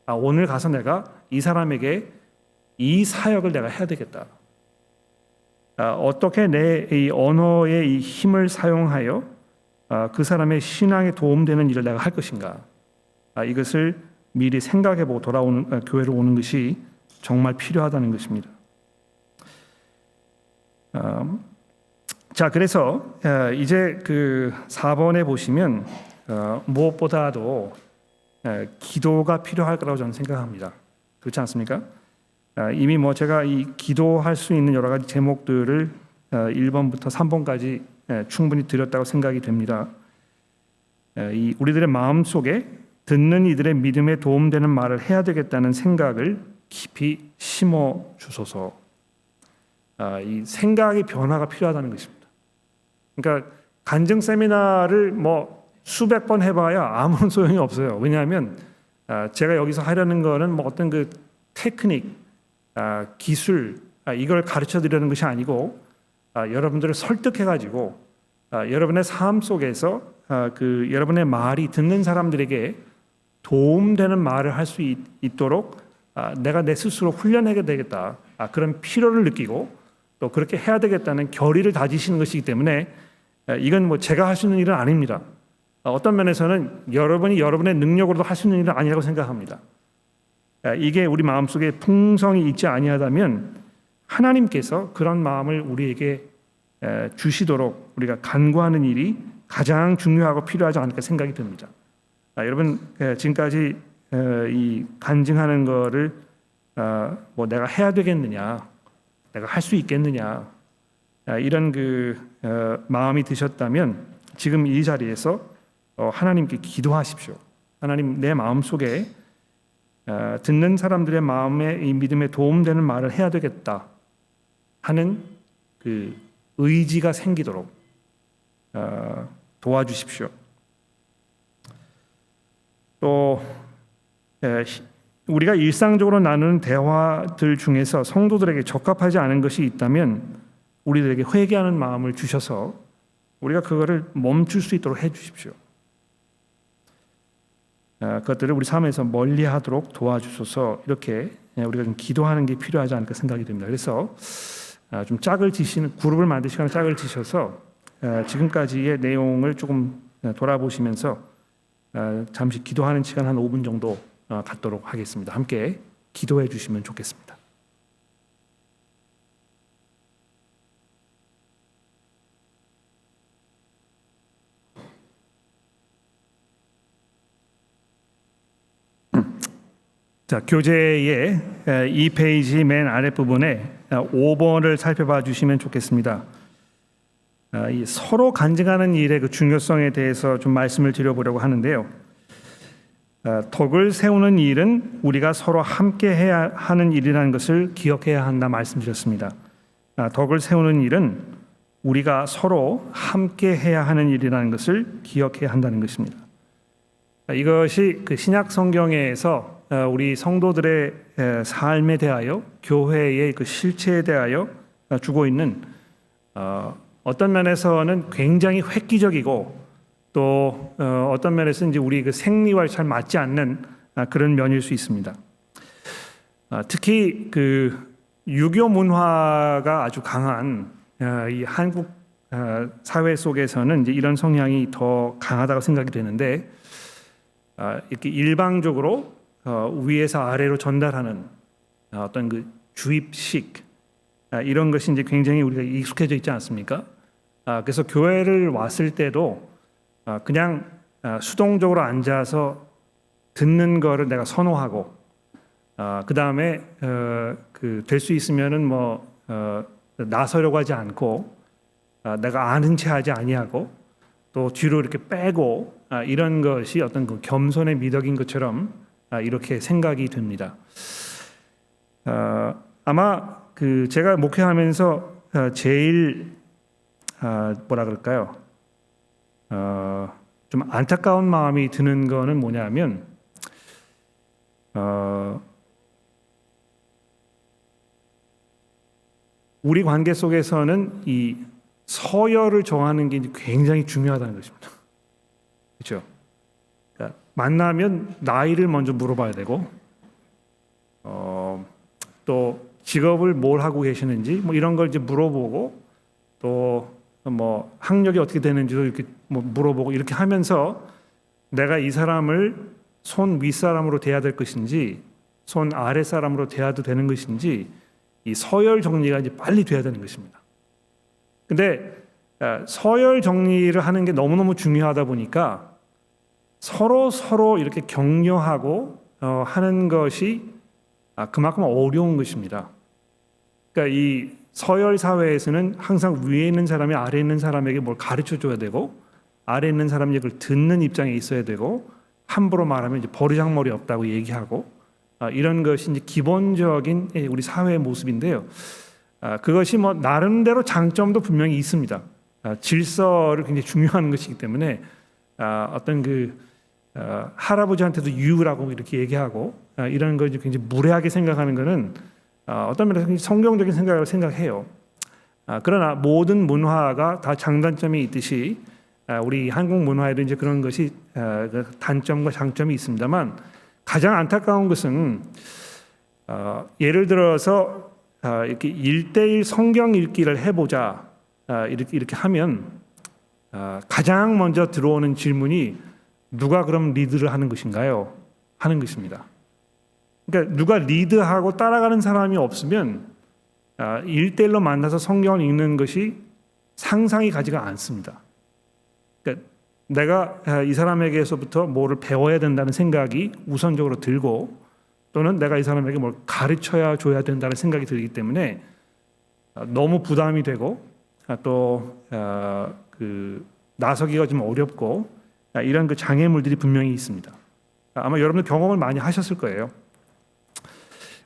오늘 가서 내가 이 사람에게 이 사역을 내가 해야 되겠다. 어떻게 내 이 언어의 이 힘을 사용하여 그 사람의 신앙에 도움되는 일을 내가 할 것인가. 이것을 미리 생각해 보고 교회로 오는 것이 정말 필요하다는 것입니다. 자, 그래서 이제 그 4번에 보시면 무엇보다도 기도가 필요할 거라고 저는 생각합니다. 그렇지 않습니까? 이미 제가 이 기도할 수 있는 여러 가지 제목들을 1번부터 3번까지 충분히 드렸다고 생각이 됩니다. 이 우리들의 마음 속에 듣는 이들의 믿음에 도움되는 말을 해야 되겠다는 생각을 깊이 심어 주소서. 이 생각의 변화가 필요하다는 것입니다. 그러니까 간증 세미나를 수백 번 해봐야 아무런 소용이 없어요. 왜냐하면 제가 여기서 하려는 거는 어떤 그 테크닉, 기술 이걸 가르쳐 드리는 것이 아니고 여러분들을 설득해가지고 여러분의 삶 속에서 그 여러분의 말이 듣는 사람들에게 도움되는 말을 할 수 있도록 내가 내 스스로 훈련하게 되겠다. 그런 필요를 느끼고 또 그렇게 해야 되겠다는 결의를 다지시는 것이기 때문에 이건 제가 할 수 있는 일은 아닙니다. 어떤 면에서는 여러분이 여러분의 능력으로도 할 수 있는 일은 아니라고 생각합니다. 이게 우리 마음속에 풍성이 있지 아니하다면 하나님께서 그런 마음을 우리에게 주시도록 우리가 간구하는 일이 가장 중요하고 필요하지 않을까 생각이 듭니다. 여러분 지금까지 이 간증하는 거를 내가 해야 되겠느냐, 내가 할 수 있겠느냐 이런 그 마음이 드셨다면 지금 이 자리에서 하나님께 기도하십시오. 하나님, 내 마음 속에 듣는 사람들의 마음에 이 믿음에 도움되는 말을 해야 되겠다 하는 그 의지가 생기도록 도와주십시오. 또 우리가 일상적으로 나누는 대화들 중에서 성도들에게 적합하지 않은 것이 있다면 우리들에게 회개하는 마음을 주셔서 우리가 그거를 멈출 수 있도록 해주십시오. 그것들을 우리 삶에서 멀리하도록 도와주셔서 이렇게 우리가 좀 기도하는 게 필요하지 않을까 생각이 됩니다. 그래서 좀 짝을 지시는 그룹을 만드시거나 짝을 지셔서 지금까지의 내용을 조금 돌아보시면서 잠시 기도하는 시간 한 5분 정도 갖도록 하겠습니다. 함께 기도해 주시면 좋겠습니다. 자, 교재의 2페이지 맨 아랫부분에 5번을 살펴봐 주시면 좋겠습니다. 이 서로 간증하는 일의 그 중요성에 대해서 좀 말씀을 드려보려고 하는데요. 덕을 세우는 일은 우리가 서로 함께 해야 하는 일이라는 것을 기억해야 한다 말씀드렸습니다. 덕을 세우는 일은 우리가 서로 함께 해야 하는 일이라는 것을 기억해야 한다는 것입니다. 이것이 그 신약 성경에서 우리 성도들의 삶에 대하여 교회의 그 실체에 대하여 주고 있는 어떤 면에서는 굉장히 획기적이고 또 어떤 면에서는 이제 우리 그 생리와 잘 맞지 않는 그런 면일 수 있습니다. 특히 그 유교 문화가 아주 강한 이 한국 사회 속에서는 이제 이런 성향이 더 강하다고 생각이 되는데, 이렇게 일방적으로 위에서 아래로 전달하는 어떤 그 주입식 이런 것이 이제 굉장히 우리가 익숙해져 있지 않습니까? 그래서 교회를 왔을 때도 그냥 수동적으로 앉아서 듣는 거를 내가 선호하고, 그 다음에 그 될 수 있으면은 뭐 나서려고 하지 않고, 내가 아는 체 하지 아니하고 또 뒤로 이렇게 빼고, 이런 것이 어떤 그 겸손의 미덕인 것처럼 이렇게 생각이 됩니다. 아마 그 제가 목회하면서 제일 뭐라 그럴까요? 좀 안타까운 마음이 드는 거는 뭐냐면, 우리 관계 속에서는 이 서열을 정하는 게 굉장히 중요하다는 것입니다. 그렇죠? 그러니까 만나면 나이를 먼저 물어봐야 되고, 또 직업을 뭘 하고 계시는지 뭐 이런 걸 이제 물어보고, 또 뭐 학력이 어떻게 되는지도 이렇게 뭐 물어보고, 이렇게 하면서 내가 이 사람을 손 윗사람으로 대해야 될 것인지 손 아랫사람으로 대해도 되는 것인지, 이 서열 정리가 이제 빨리 돼야 되는 것입니다. 근데 서열 정리를 하는 게 너무너무 중요하다 보니까 서로 이렇게 격려하고 하는 것이 그만큼 어려운 것입니다. 그러니까 이 서열 사회에서는 항상 위에 있는 사람이 아래에 있는 사람에게 뭘 가르쳐 줘야 되고, 아래에 있는 사람 얘기를 듣는 입장에 있어야 되고, 함부로 말하면 이제 버르장머리 없다고 얘기하고, 이런 것이 이제 기본적인 우리 사회의 모습인데요. 그것이 뭐 나름대로 장점도 분명히 있습니다. 질서를 굉장히 중요한 것이기 때문에 어떤 그 할아버지한테도 유라고 이렇게 얘기하고, 이런 걸 굉장히 무례하게 생각하는 것은 어떤 면에서 성경적인 생각을 생각해요. 그러나 모든 문화가 다 장단점이 있듯이 우리 한국 문화에도 이제 그런 것이 단점과 장점이 있습니다만, 가장 안타까운 것은 예를 들어서 이렇게 1:1 성경 읽기를 해보자 이렇게 하면 가장 먼저 들어오는 질문이 누가 그럼 리드를 하는 것인가요? 하는 것입니다. 그러니까 누가 리드하고 따라가는 사람이 없으면 1:1로 만나서 성경을 읽는 것이 상상이 가지가 않습니다. 그러니까 내가 이 사람에게서부터 뭐를 배워야 된다는 생각이 우선적으로 들고, 또는 내가 이 사람에게 뭘 가르쳐야 줘야 된다는 생각이 들기 때문에 너무 부담이 되고, 또 그 나서기가 좀 어렵고, 이런 그 장애물들이 분명히 있습니다. 아마 여러분들 경험을 많이 하셨을 거예요.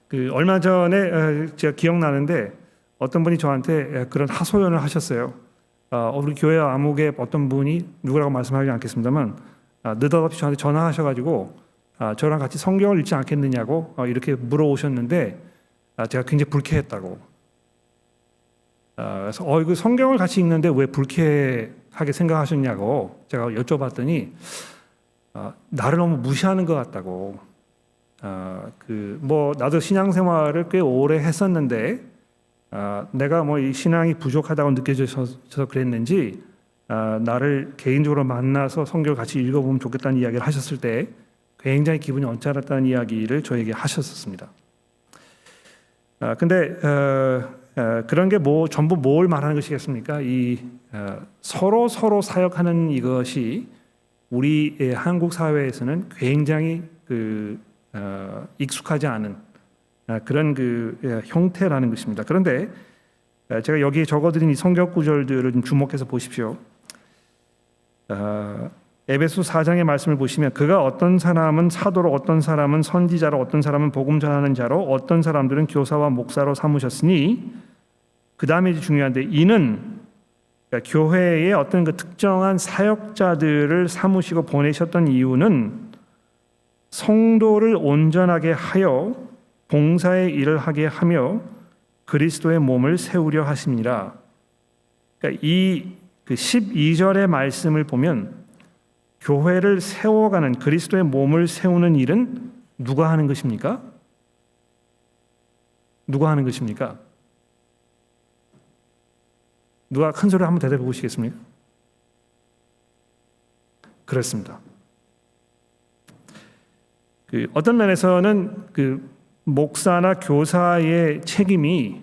그 얼마 전에 제가 기억나는데 어떤 분이 저한테 그런 하소연을 하셨어요. 우리 교회 아무개 어떤 분이, 누구라고 말씀하지 않겠습니다만, 느닷없이 저한테 전화하셔가지고 저랑 같이 성경을 읽지 않겠느냐고 이렇게 물어오셨는데, 제가 굉장히 불쾌했다고. 그래서 그 성경을 같이 읽는데 왜 불쾌하게 생각하셨냐고 제가 여쭤봤더니 나를 너무 무시하는 것 같다고. 뭐 나도 신앙생활을 꽤 오래 했었는데 내가 뭐 이 신앙이 부족하다고 느껴져서 그랬는지 나를 개인적으로 만나서 성경을 같이 읽어보면 좋겠다는 이야기를 하셨을 때 굉장히 기분이 언짢았다는 이야기를 저에게 하셨었습니다. 근데 그런 게 뭐 전부 뭘 말하는 것이겠습니까? 이 서로 사역하는 이것이 우리 한국 사회에서는 굉장히 익숙하지 않은 그런 형태라는 것입니다. 그런데 제가 여기에 적어드린 이 성경 구절들을 좀 주목해서 보십시오. 에베소 4장의 말씀을 보시면, 그가 어떤 사람은 사도로, 어떤 사람은 선지자로, 어떤 사람은 복음 전하는 자로, 어떤 사람들은 교사와 목사로 삼으셨으니, 그 다음에 중요한데, 이는 그러니까 교회의 어떤 그 특정한 사역자들을 삼으시고 보내셨던 이유는 성도를 온전하게 하여 봉사의 일을 하게 하며 그리스도의 몸을 세우려 하심이라. 그러니까 이 12절의 말씀을 보면 교회를 세워가는, 그리스도의 몸을 세우는 일은 누가 하는 것입니까? 누가 하는 것입니까? 누가 큰 소리로 한번 대답해 보시겠습니까? 그렇습니다. 어떤 면에서는 목사나 교사의 책임이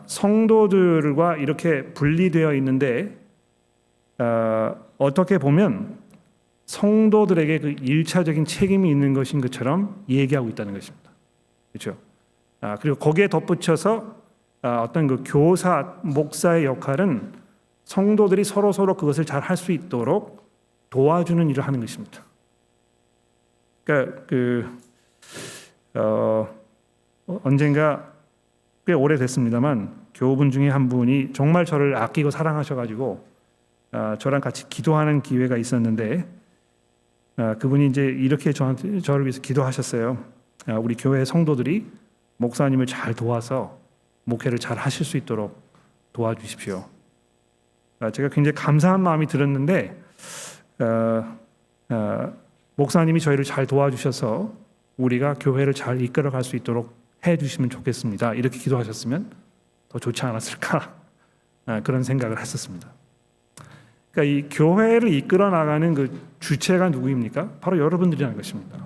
성도들과 이렇게 분리되어 있는데, 어떻게 보면 성도들에게 그 1차적인 책임이 있는 것인 것처럼 얘기하고 있다는 것입니다. 그렇죠? 그리고 거기에 덧붙여서 어떤 그 교사, 목사의 역할은 성도들이 서로 그것을 잘 할 수 있도록 도와주는 일을 하는 것입니다. 그러니까 언젠가 꽤 오래됐습니다만 교우분 중에 한 분이 정말 저를 아끼고 사랑하셔가지고 저랑 같이 기도하는 기회가 있었는데, 그분이 이제 이렇게 저를 위해서 기도하셨어요. 우리 교회 성도들이 목사님을 잘 도와서 목회를 잘 하실 수 있도록 도와주십시오. 제가 굉장히 감사한 마음이 들었는데, 목사님이 저희를 잘 도와주셔서 우리가 교회를 잘 이끌어갈 수 있도록 해주시면 좋겠습니다. 이렇게 기도하셨으면 더 좋지 않았을까, 그런 생각을 했었습니다. 그러니까 이 교회를 이끌어 나가는 그 주체가 누구입니까? 바로 여러분들이라는 것입니다.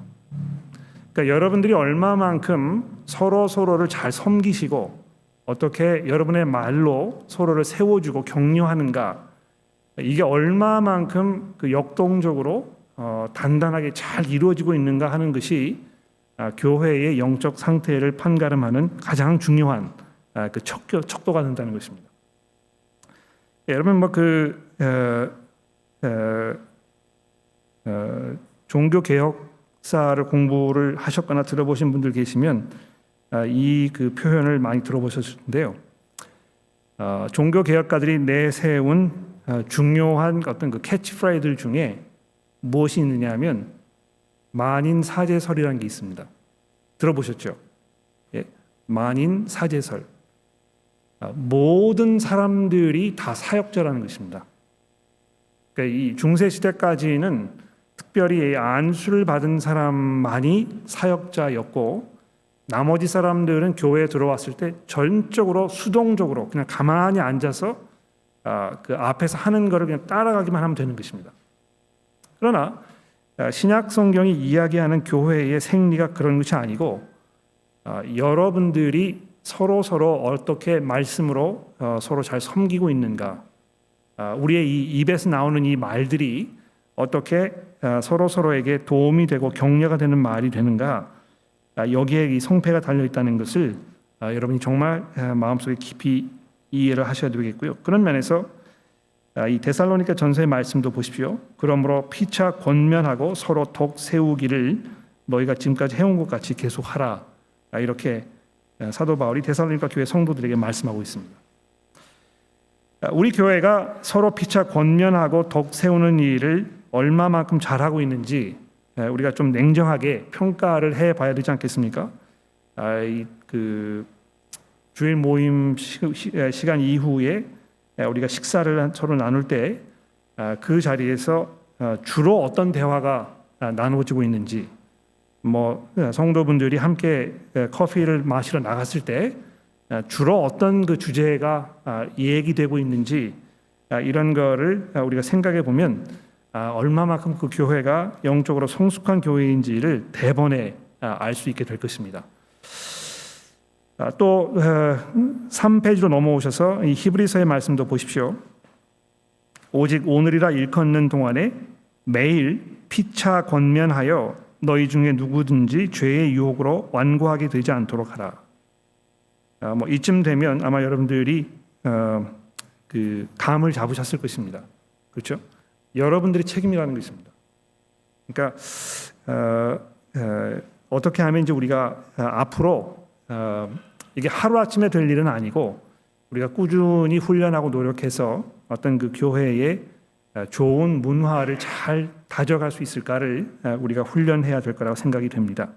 그러니까 여러분들이 얼마만큼 서로를 잘 섬기시고 어떻게 여러분의 말로 서로를 세워주고 격려하는가, 이게 얼마만큼 역동적으로 단단하게 잘 이루어지고 있는가 하는 것이 교회의 영적 상태를 판가름하는 가장 중요한 그 척도가 된다는 것입니다. 여러분 종교 개혁사를 공부를 하셨거나 들어보신 분들 계시면 이 표현을 많이 들어보셨을 텐데요. 종교 개혁가들이 내세운 중요한 어떤 캐치프레이즈들 중에 무엇이 있느냐면 만인사제설이라는 게 있습니다. 들어보셨죠? 예, 만인사제설. 모든 사람들이 다 사역자라는 것입니다. 그러니까 이 중세 시대까지는 특별히 안수를 받은 사람만이 사역자였고, 나머지 사람들은 교회에 들어왔을 때 전적으로 수동적으로 그냥 가만히 앉아서 그 앞에서 하는 것을 그냥 따라가기만 하면 되는 것입니다. 그러나 신약 성경이 이야기하는 교회의 생리가 그런 것이 아니고, 여러분들이 서로 어떻게 말씀으로 서로 잘 섬기고 있는가, 우리의 이 입에서 나오는 이 말들이 어떻게 서로에게 도움이 되고 격려가 되는 말이 되는가, 여기에 이 성패가 달려 있다는 것을 여러분이 정말 마음속에 깊이 이해를 하셔야 되겠고요. 그런 면에서 이 데살로니가 전서의 말씀도 보십시오. 그러므로 피차 권면하고 서로 독 세우기를 너희가 지금까지 해온 것 같이 계속하라. 이렇게 사도 바울이 데살로니가 교회 성도들에게 말씀하고 있습니다. 우리 교회가 서로 피차 권면하고 독 세우는 일을 얼마만큼 잘하고 있는지 우리가 좀 냉정하게 평가를 해봐야 되지 않겠습니까? 주일 모임 시간 이후에 우리가 식사를 서로 나눌 때 그 자리에서 주로 어떤 대화가 나누어지고 있는지, 성도분들이 함께 커피를 마시러 나갔을 때 주로 어떤 그 주제가 얘기되고 있는지, 이런 거를 우리가 생각해 보면 얼마만큼 그 교회가 영적으로 성숙한 교회인지를 대번에 알 수 있게 될 것입니다. 또 3페이지로 넘어오셔서 이 히브리서의 말씀도 보십시오. 오직 오늘이라 일컫는 동안에 매일 피차 권면하여 너희 중에 누구든지 죄의 유혹으로 완고하게 되지 않도록 하라. 이쯤 되면 아마 여러분들이 그 감을 잡으셨을 것입니다. 그렇죠? 여러분들이 책임이라는 것입니다. 그러니까 어떻게 하면 이제 우리가 앞으로 이게 하루아침에 될 일은 아니고, 우리가 꾸준히 훈련하고 노력해서 어떤 그 교회의 좋은 문화를 잘 가져갈 수 있을까를 우리가 훈련해야 될 거라고 생각이 됩니다.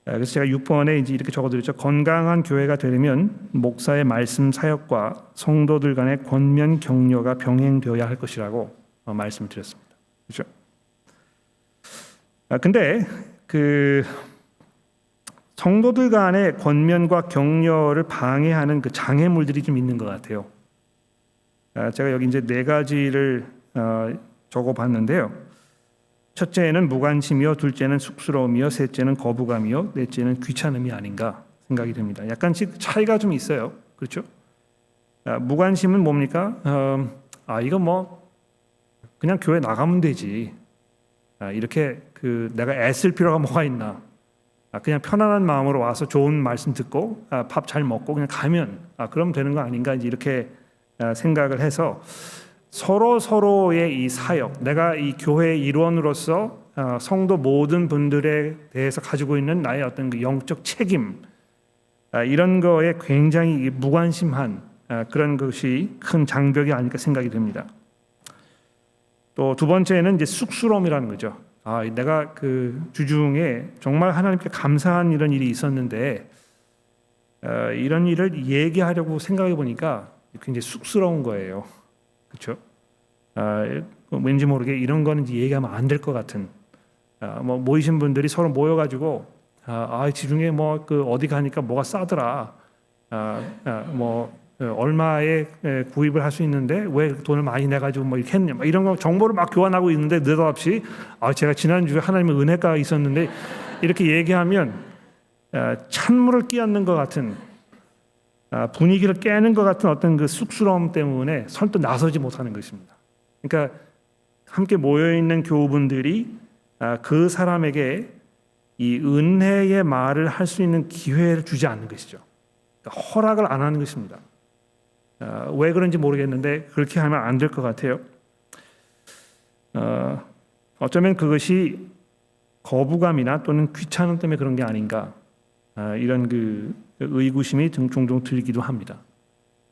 그래서 제가 6번에 이제 이렇게 적어드렸죠. 건강한 교회가 되려면 목사의 말씀 사역과 성도들 간의 권면 격려가 병행되어야 할 것이라고 말씀을 드렸습니다. 그렇죠? 근데 그 성도들 간의 권면과 격려를 방해하는 그 장애물들이 좀 있는 것 같아요. 제가 여기 이제 4가지를 적어봤는데요. 첫째는 무관심이요, 둘째는 쑥스러움이요, 셋째는 거부감이요, 넷째는 귀찮음이 아닌가 생각이 됩니다. 약간씩 차이가 좀 있어요. 그렇죠? 무관심은 뭡니까? 이거 뭐 그냥 교회 나가면 되지. 이렇게 그 내가 애쓸 필요가 뭐가 있나? 그냥 편안한 마음으로 와서 좋은 말씀 듣고 밥 잘 먹고 그냥 가면 그러면 되는 거 아닌가 이렇게 생각을 해서 서로의 이 사역, 내가 이 교회의 일원으로서 성도 모든 분들에 대해서 가지고 있는 나의 어떤 그 영적 책임, 이런 거에 굉장히 무관심한 그런 것이 큰 장벽이 아닐까 생각이 됩니다. 또 두 번째는 이제 쑥스러움이라는 거죠. 내가 그 주중에 정말 하나님께 감사한 이런 일이 있었는데 이런 일을 얘기하려고 생각해 보니까 굉장히 쑥스러운 거예요. 그렇죠? 왠지 모르게 이런 거는 얘기하면 안 될 것 같은. 뭐 모이신 분들이 서로 모여가지고 지중에 뭐 그 어디 가니까 뭐가 싸더라. 뭐 얼마에 구입을 할 수 있는데 왜 돈을 많이 내가지고 뭐 이렇게 했냐. 이런 거 정보를 막 교환하고 있는데 느닷없이 제가 지난주에 하나님의 은혜가 있었는데 이렇게 얘기하면 찬물을 끼얹는 것 같은. 분위기를 깨는 것 같은 어떤 그 쑥스러움 때문에 선뜻 나서지 못하는 것입니다. 그러니까 함께 모여 있는 교우분들이 그 사람에게 이 은혜의 말을 할 수 있는 기회를 주지 않는 것이죠. 그러니까 허락을 안 하는 것입니다. 왜 그런지 모르겠는데 그렇게 하면 안 될 것 같아요. 어쩌면 그것이 거부감이나 또는 귀찮음 때문에 그런 게 아닌가. 이런 그 의구심이 종종 들기도 합니다.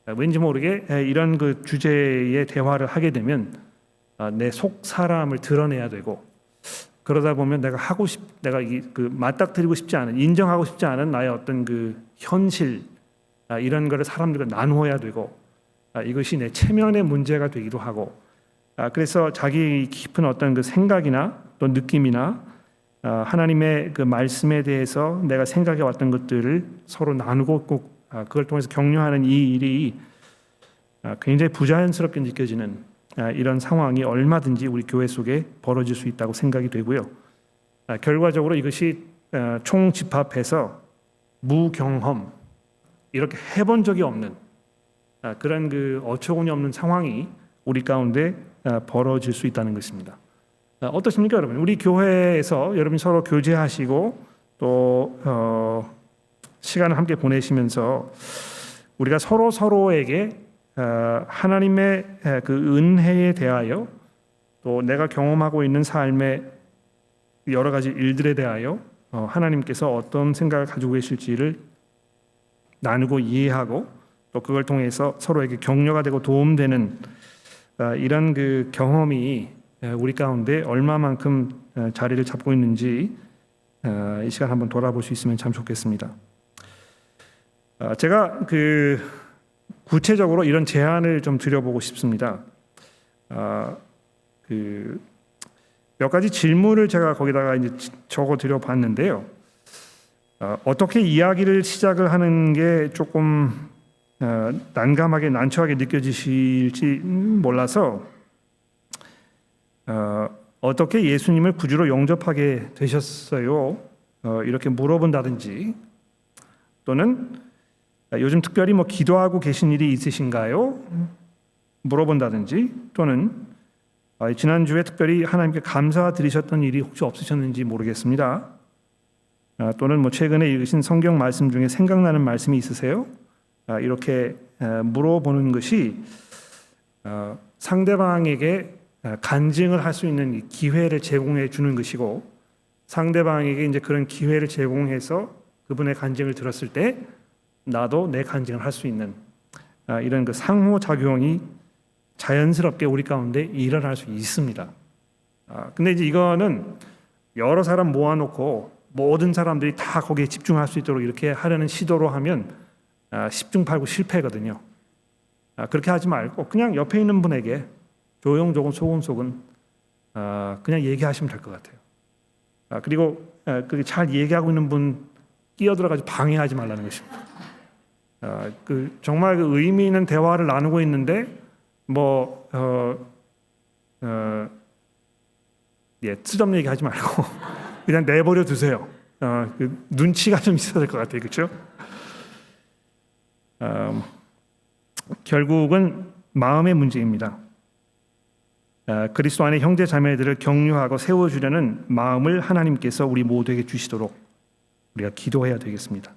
왠지 모르게 이런 그 주제의 대화를 하게 되면 내 속 사람을 드러내야 되고 그러다 보면 내가 그 맞닥뜨리고 싶지 않은, 인정하고 싶지 않은 나의 어떤 그 현실 이런 거를 사람들과 나누어야 되고 이것이 내 체면의 문제가 되기도 하고 그래서 자기 깊은 어떤 그 생각이나 또 느낌이나 하나님의 그 말씀에 대해서 내가 생각해 왔던 것들을 서로 나누고 꼭 그걸 통해서 격려하는 이 일이 굉장히 부자연스럽게 느껴지는 이런 상황이 얼마든지 우리 교회 속에 벌어질 수 있다고 생각이 되고요. 결과적으로 이것이 총집합해서 무경험 이렇게 해본 적이 없는 그런 그 어처구니 없는 상황이 우리 가운데 벌어질 수 있다는 것입니다. 어떻습니까, 여러분? 우리 교회에서 여러분이 서로 교제하시고 또 시간을 함께 보내시면서 우리가 서로에게 하나님의 그 은혜에 대하여 또 내가 경험하고 있는 삶의 여러 가지 일들에 대하여 하나님께서 어떤 생각을 가지고 계실지를 나누고 이해하고 또 그걸 통해서 서로에게 격려가 되고 도움되는 이런 그 경험이 우리 가운데 얼마만큼 자리를 잡고 있는지 이 시간 한번 돌아볼 수 있으면 참 좋겠습니다. 제가 그 구체적으로 이런 제안을 좀 드려보고 싶습니다. 그 몇 가지 질문을 제가 거기다가 이제 적어 드려 봤는데요. 어떻게 이야기를 시작을 하는 게 조금 난감하게 난처하게 느껴지실지 몰라서 어떻게 예수님을 구주로 영접하게 되셨어요? 이렇게 물어본다든지 또는 요즘 특별히 뭐 기도하고 계신 일이 있으신가요? 물어본다든지 또는 지난주에 특별히 하나님께 감사드리셨던 일이 혹시 없으셨는지 모르겠습니다. 또는 뭐 최근에 읽으신 성경 말씀 중에 생각나는 말씀이 있으세요? 이렇게 물어보는 것이 상대방에게 간증을 할 수 있는 기회를 제공해 주는 것이고 상대방에게 이제 그런 기회를 제공해서 그분의 간증을 들었을 때 나도 내 간증을 할 수 있는 이런 그 상호작용이 자연스럽게 우리 가운데 일어날 수 있습니다. 근데 이제 이거는 여러 사람 모아놓고 모든 사람들이 다 거기에 집중할 수 있도록 이렇게 하려는 시도로 하면 10중 8구 실패거든요. 그렇게 하지 말고 그냥 옆에 있는 분에게 조용조금 소근소근 그냥 얘기하시면 될 것 같아요. 그리고 그 잘 얘기하고 있는 분 끼어들어가지고 방해하지 말라는 것입니다. 정말 그 의미 있는 대화를 나누고 있는데 쓸데없는 얘기하지 말고 그냥 내버려 두세요. 눈치가 좀 있어야 될 것 같아요, 그렇죠? 결국은 마음의 문제입니다. 그리스도 안의 형제 자매들을 격려하고 세워주려는 마음을 하나님께서 우리 모두에게 주시도록 우리가 기도해야 되겠습니다.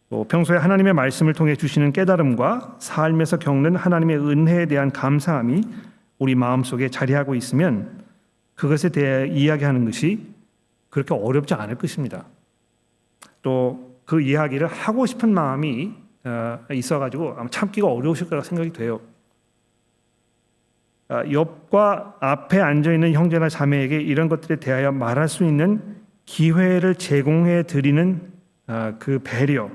또 평소에 하나님의 말씀을 통해 주시는 깨달음과 삶에서 겪는 하나님의 은혜에 대한 감사함이 우리 마음속에 자리하고 있으면 그것에 대해 이야기하는 것이 그렇게 어렵지 않을 것입니다. 또 그 이야기를 하고 싶은 마음이 있어가지고 아마 참기가 어려우실 거라고 생각이 돼요. 옆과 앞에 앉아있는 형제나 자매에게 이런 것들에 대하여 말할 수 있는 기회를 제공해 드리는 그 배려,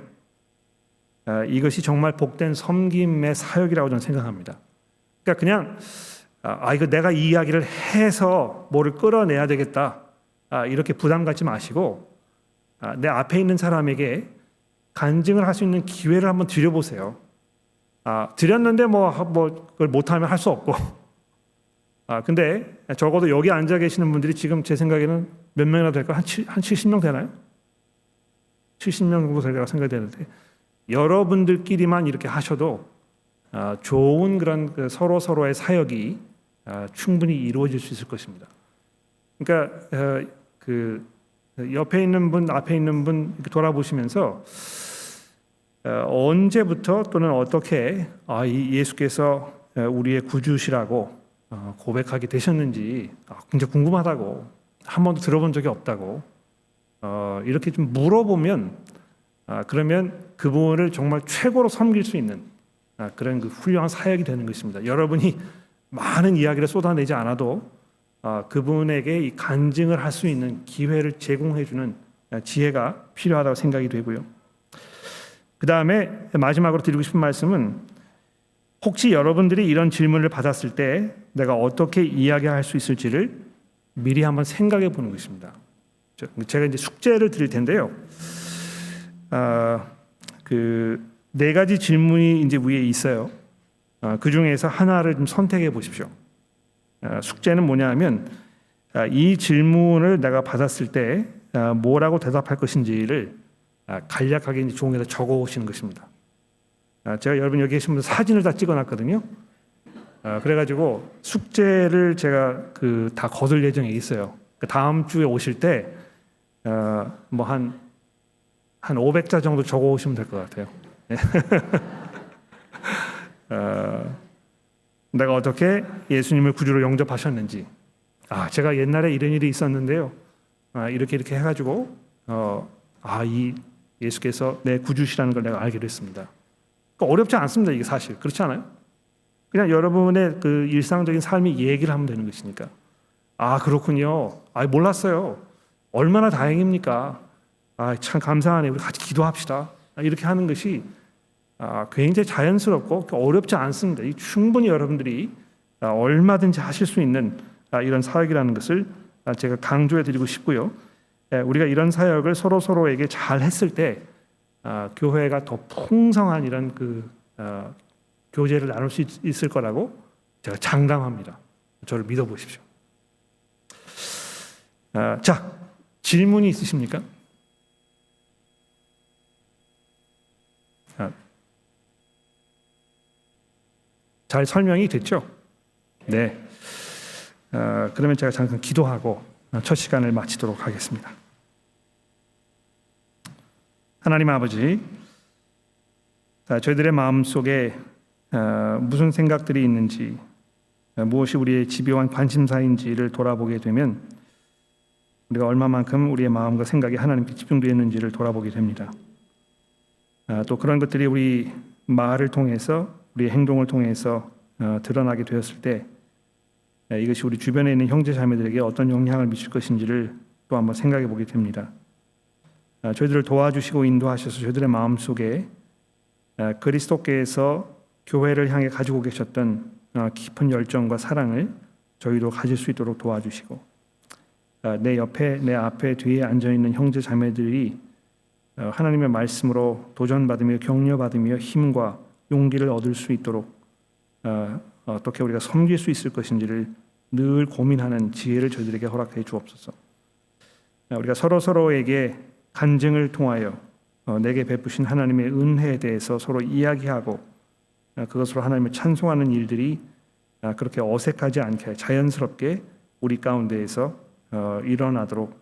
이것이 정말 복된 섬김의 사역이라고 저는 생각합니다. 그러니까 그냥 이거 내가 이 이야기를 해서 뭐를 끌어내야 되겠다, 이렇게 부담 갖지 마시고 내 앞에 있는 사람에게 간증을 할 수 있는 기회를 한번 드려보세요. 드렸는데 그걸 못하면 할 수 없고, 근데 적어도 여기 앉아 계시는 분들이 지금 제 생각에는 몇 명이나 될까? 한 70명 되나요? 70명 정도 될 거라고 생각이 되는데 여러분들끼리만 이렇게 하셔도 좋은 그런 서로의 사역이 충분히 이루어질 수 있을 것입니다. 그러니까 옆에 있는 분, 앞에 있는 분 이렇게 돌아보시면서 언제부터 또는 어떻게 예수께서 우리의 구주시라고 고백하게 되셨는지 굉장히 궁금하다고, 한 번도 들어본 적이 없다고 이렇게 좀 물어보면 그러면 그분을 정말 최고로 섬길 수 있는 그런 그 훌륭한 사역이 되는 것입니다. 여러분이 많은 이야기를 쏟아내지 않아도 그분에게 이 간증을 할 수 있는 기회를 제공해주는 지혜가 필요하다고 생각이 되고요. 그 다음에 마지막으로 드리고 싶은 말씀은 혹시 여러분들이 이런 질문을 받았을 때 내가 어떻게 이야기할 수 있을지를 미리 한번 생각해 보는 것입니다. 제가 이제 숙제를 드릴 텐데요. 그 네 가지 질문이 이제 위에 있어요. 그 중에서 하나를 좀 선택해 보십시오. 숙제는 뭐냐면 이 질문을 내가 받았을 때 뭐라고 대답할 것인지를 간략하게 이제 종이에다 적어 오시는 것입니다. 제가 여러분 여기 계신 분들 사진을 다 찍어놨거든요. 그래가지고 숙제를 제가 다 거둘 예정에 있어요. 다음 주에 오실 때 뭐 한 500자 정도 적어 오시면 될 것 같아요. 내가 어떻게 예수님을 구주로 영접하셨는지, 제가 옛날에 이런 일이 있었는데요, 이렇게 해가지고 이 예수께서 내 구주시라는 걸 내가 알게 됐습니다. 그러니까 어렵지 않습니다. 이게 사실 그렇지 않아요? 그냥 여러분의 그 일상적인 삶의 얘기를 하면 되는 것이니까. 그렇군요. 몰랐어요. 얼마나 다행입니까? 참 감사하네. 우리 같이 기도합시다. 이렇게 하는 것이 굉장히 자연스럽고 어렵지 않습니다. 충분히 여러분들이 얼마든지 하실 수 있는 이런 사역이라는 것을 제가 강조해 드리고 싶고요. 우리가 이런 사역을 서로에게 잘 했을 때 교회가 더 풍성한 이런 교제를 나눌 수 있을 거라고 제가 장담합니다. 저를 믿어보십시오. 자, 질문이 있으십니까? 잘 설명이 됐죠? 네. 그러면 제가 잠깐 기도하고 첫 시간을 마치도록 하겠습니다. 하나님 아버지, 저희들의 마음속에 무슨 생각들이 있는지, 무엇이 우리의 집요한 관심사인지를 돌아보게 되면 우리가 얼마만큼 우리의 마음과 생각이 하나님께 집중되어 있는지를 돌아보게 됩니다. 또 그런 것들이 우리 말을 통해서, 우리의 행동을 통해서 드러나게 되었을 때 이것이 우리 주변에 있는 형제 자매들에게 어떤 영향을 미칠 것인지를 또 한번 생각해 보게 됩니다. 저희들을 도와주시고 인도하셔서 저희들의 마음속에 그리스도께서 교회를 향해 가지고 계셨던 깊은 열정과 사랑을 저희도 가질 수 있도록 도와주시고, 내 옆에, 내 앞에, 뒤에 앉아있는 형제 자매들이 하나님의 말씀으로 도전받으며 격려받으며 힘과 용기를 얻을 수 있도록 어떻게 우리가 섬길 수 있을 것인지를 늘 고민하는 지혜를 저희들에게 허락해 주옵소서. 우리가 서로에게 간증을 통하여 내게 베푸신 하나님의 은혜에 대해서 서로 이야기하고 그것으로 하나님을 찬송하는 일들이 그렇게 어색하지 않게 자연스럽게 우리 가운데에서 일어나도록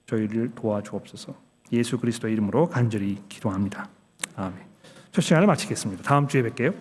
저희를 도와주옵소서. 예수 그리스도의 이름으로 간절히 기도합니다. 아멘. 첫 시간을 마치겠습니다. 다음 주에 뵐게요.